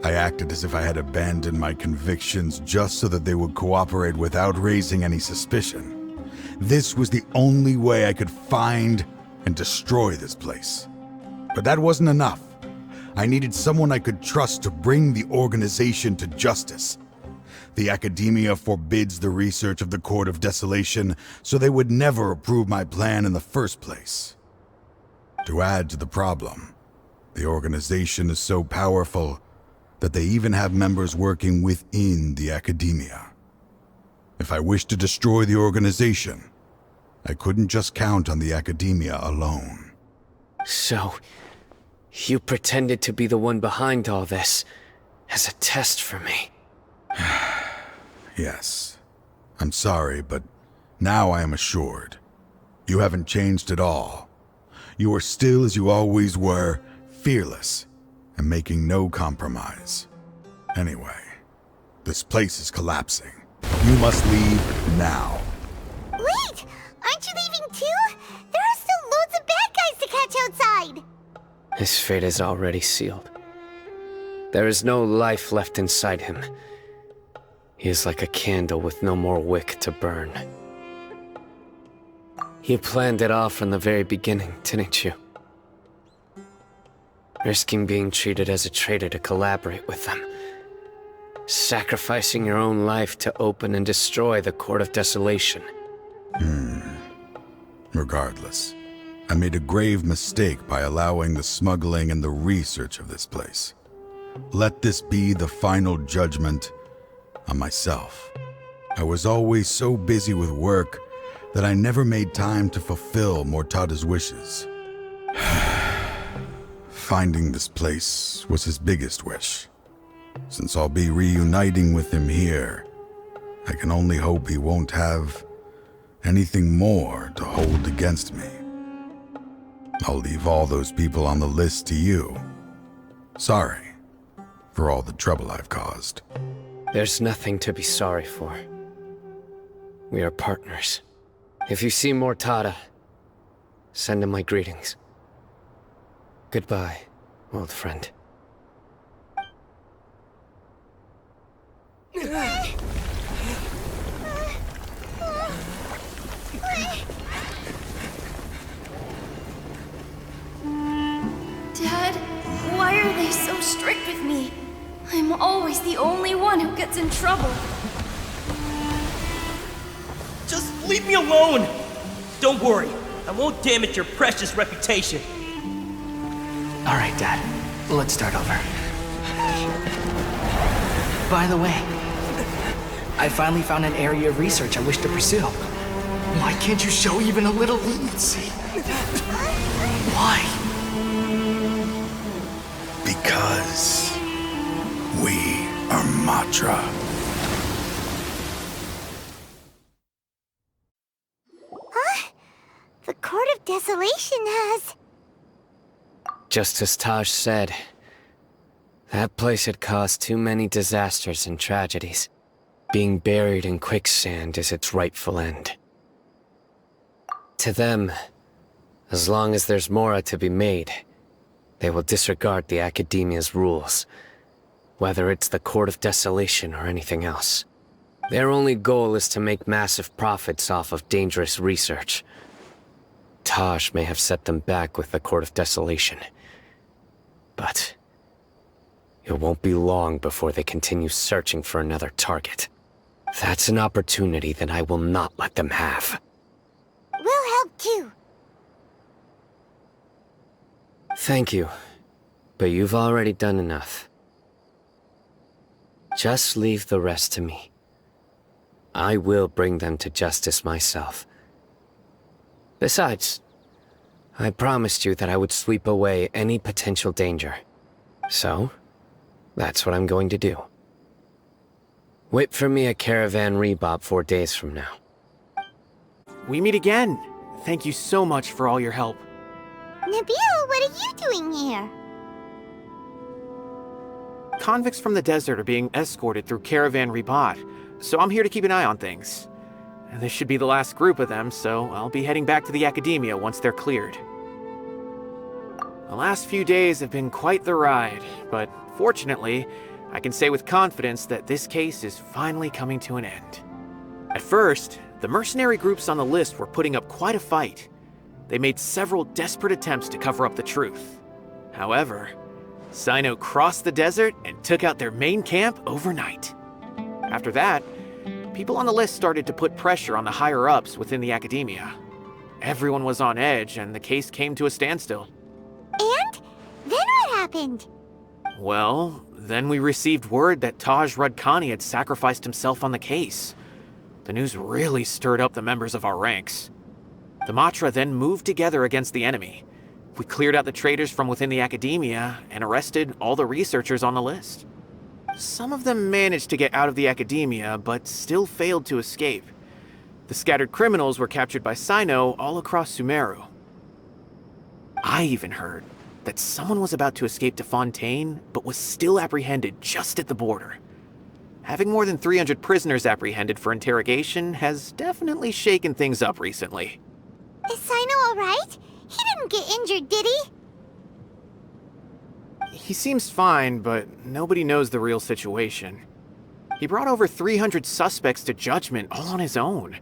I acted as if I had abandoned my convictions just so that they would cooperate without raising any suspicion. This was the only way I could find and destroy this place. But that wasn't enough. I needed someone I could trust to bring the organization to justice. The Akademiya forbids the research of the Court of Desolation, so they would never approve my plan in the first place. To add to the problem, the organization is so powerful that they even have members working within the Akademiya. If I wished to destroy the organization, I couldn't just count on the Akademiya alone. So, you pretended to be the one behind all this, as a test for me. Yes. I'm sorry, but now I am assured. You haven't changed at all. You are still as you always were, fearless, and making no compromise. Anyway, this place is collapsing. You must leave now. Wait! Aren't you leaving too? There are still loads of bad guys to catch outside! His fate is already sealed. There is no life left inside him. He is like a candle with no more wick to burn. You planned it all from the very beginning, didn't you? Risking being treated as a traitor to collaborate with them. Sacrificing your own life to open and destroy the Court of Desolation. Regardless, I made a grave mistake by allowing the smuggling and the research of this place. Let this be the final judgment on myself. I was always so busy with work that I never made time to fulfill Mortada's wishes. Finding this place was his biggest wish. Since I'll be reuniting with him here, I can only hope he won't have anything more to hold against me. I'll leave all those people on the list to you. Sorry for all the trouble I've caused. There's nothing to be sorry for. We are partners. If you see Mortada, send him my greetings. Goodbye, old friend. Dad, why are they so strict with me? I'm always the only one who gets in trouble. Just leave me alone! Don't worry, I won't damage your precious reputation. Alright, Dad. Let's start over. By the way, I finally found an area of research I wish to pursue. Why can't you show even a little leniency? Why? Because we are Matra. Huh? The Court of Desolation has... Just as Taj said, that place had caused too many disasters and tragedies. Being buried in quicksand is its rightful end. To them, as long as there's more to be made, they will disregard the Akademiya's rules, whether it's the Court of Desolation or anything else. Their only goal is to make massive profits off of dangerous research. Taj may have set them back with the Court of Desolation, but it won't be long before they continue searching for another target. That's an opportunity that I will not let them have. We'll help too. Thank you, but you've already done enough. Just leave the rest to me. I will bring them to justice myself. Besides, I promised you that I would sweep away any potential danger. So, that's what I'm going to do. Wait for me at Caravan Ribat 4 days from now. We meet again. Thank you so much for all your help. Nabil, what are you doing here? convicts from the desert are being escorted through Caravan Ribat, so I'm here to keep an eye on things. This should be the last group of them, so I'll be heading back to the Akademiya once they're cleared. The last few days have been quite the ride, but fortunately, I can say with confidence that this case is finally coming to an end. At first, the mercenary groups on the list were putting up quite a fight. They made several desperate attempts to cover up the truth. However, Cyno crossed the desert and took out their main camp overnight. After that, people on the list started to put pressure on the higher-ups within the Akademiya. Everyone was on edge, and the case came to a standstill. And? Then what happened? Well, then we received word that Taj Rudkani had sacrificed himself on the case. The news really stirred up the members of our ranks. The Matra then moved together against the enemy. We cleared out the traitors from within the Akademiya and arrested all the researchers on the list. Some of them managed to get out of the Akademiya, but still failed to escape. The scattered criminals were captured by Cyno all across Sumeru. I even heard that someone was about to escape to Fontaine, but was still apprehended just at the border. Having more than 300 prisoners apprehended for interrogation has definitely shaken things up recently. Is Cyno alright? He didn't get injured, did he? He seems fine, but nobody knows the real situation. He brought over 300 suspects to judgment all on his own.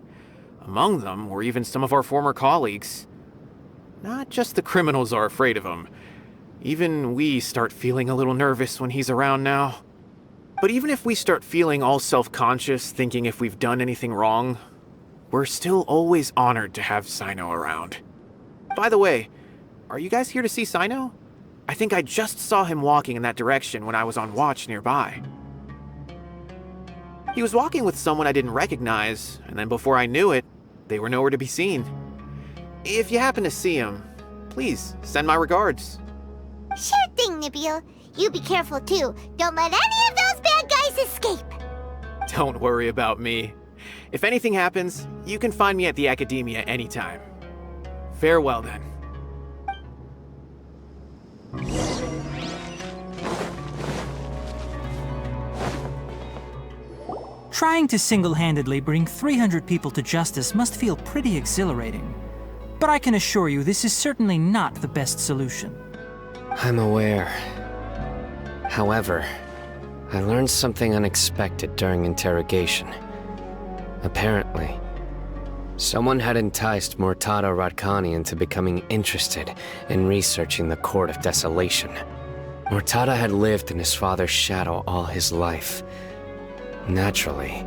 Among them were even some of our former colleagues. Not just the criminals are afraid of him. Even we start feeling a little nervous when he's around now. But even if we start feeling all self-conscious, thinking if we've done anything wrong, we're still always honored to have Cyno around. By the way, are you guys here to see Cyno? I think I just saw him walking in that direction when I was on watch nearby. He was walking with someone I didn't recognize, and then before I knew it, they were nowhere to be seen. If you happen to see him, please send my regards. Sure thing, Nabil. You be careful too. Don't let any of those bad guys escape. Don't worry about me. If anything happens, you can find me at the Akademiya anytime. Farewell then. Trying to single-handedly bring 300 people to justice must feel pretty exhilarating. But I can assure you this is certainly not the best solution. I'm aware. However, I learned something unexpected during interrogation. Apparently, someone had enticed Murtada Radkani into becoming interested in researching the Court of Desolation. Murtada had lived in his father's shadow all his life. Naturally,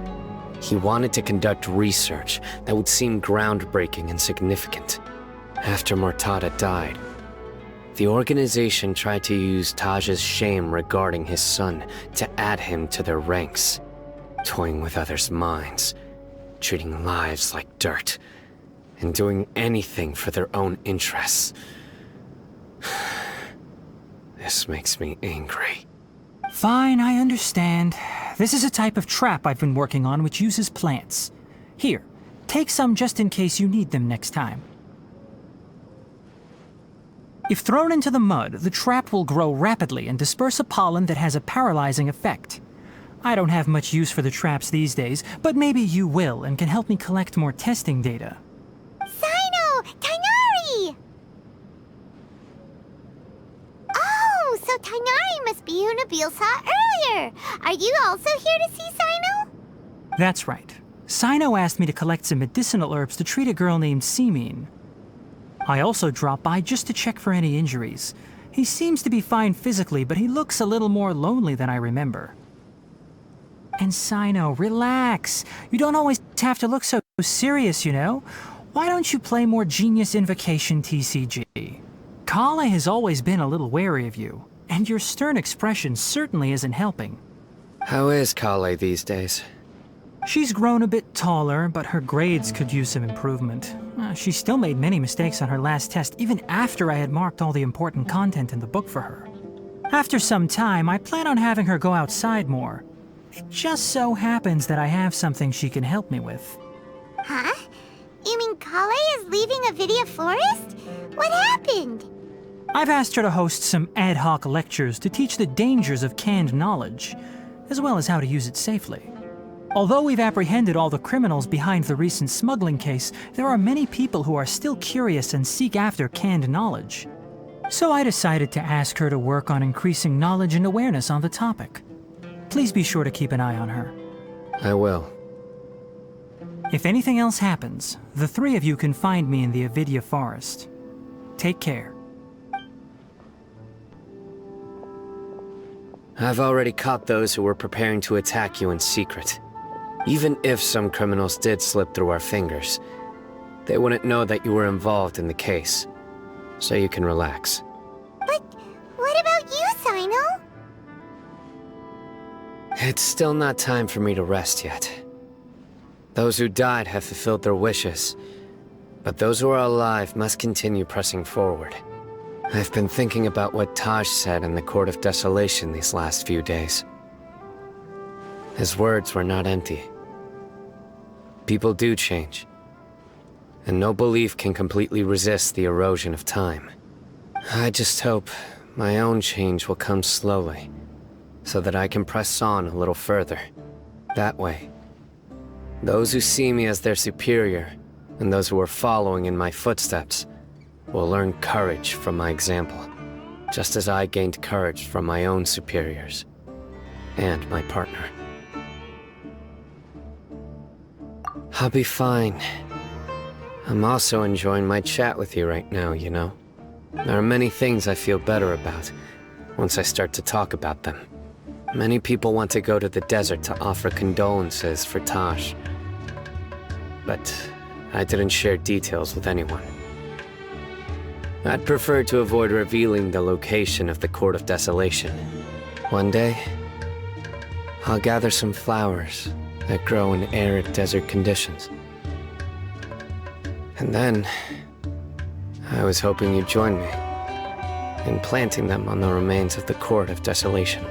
he wanted to conduct research that would seem groundbreaking and significant. After Murtada died, the organization tried to use Taj's shame regarding his son to add him to their ranks, toying with others' minds, treating lives like dirt, and doing anything for their own interests. This makes me angry. Fine, I understand. This is a type of trap I've been working on which uses plants. Here, take some just in case you need them next time. If thrown into the mud, the trap will grow rapidly and disperse a pollen that has a paralyzing effect. I don't have much use for the traps these days, but maybe you will and can help me collect more testing data. Cyno! Tighnari! Oh, so Tighnari must be who Nabil saw earlier. Are you also here to see Cyno? That's right. Cyno asked me to collect some medicinal herbs to treat a girl named Semin. I also dropped by just to check for any injuries. He seems to be fine physically, but he looks a little more lonely than I remember. And Cyno, relax. You don't always have to look so serious, you know? Why don't you play more Genius Invocation TCG? Kale has always been a little wary of you, and your stern expression certainly isn't helping. How is Kale these days? She's grown a bit taller, but her grades could use some improvement. She still made many mistakes on her last test, even after I had marked all the important content in the book for her. After some time, I plan on having her go outside more. It just so happens that I have something she can help me with. Huh? You mean Kale is leaving Avidia Forest? What happened? I've asked her to host some ad hoc lectures to teach the dangers of canned knowledge, as well as how to use it safely. Although we've apprehended all the criminals behind the recent smuggling case, there are many people who are still curious and seek after canned knowledge. So I decided to ask her to work on increasing knowledge and awareness on the topic. Please be sure to keep an eye on her. I will. If anything else happens, the three of you can find me in the Avidya Forest. Take care. I've already caught those who were preparing to attack you in secret. Even if some criminals did slip through our fingers, they wouldn't know that you were involved in the case. So you can relax. But what about you, Cyno? It's still not time for me to rest yet. Those who died have fulfilled their wishes, but those who are alive must continue pressing forward. I've been thinking about what Taj said in the Court of Desolation these last few days. His words were not empty. People do change, and no belief can completely resist the erosion of time. I just hope my own change will come slowly, so that I can press on a little further. That way, those who see me as their superior, and those who are following in my footsteps, will learn courage from my example, just as I gained courage from my own superiors, and my partner. I'll be fine. I'm also enjoying my chat with you right now, you know? There are many things I feel better about once I start to talk about them. Many people want to go to the desert to offer condolences for Taj, but I didn't share details with anyone. I'd prefer to avoid revealing the location of the Court of Desolation. One day, I'll gather some flowers that grow in arid desert conditions. And then, I was hoping you'd join me in planting them on the remains of the Court of Desolation.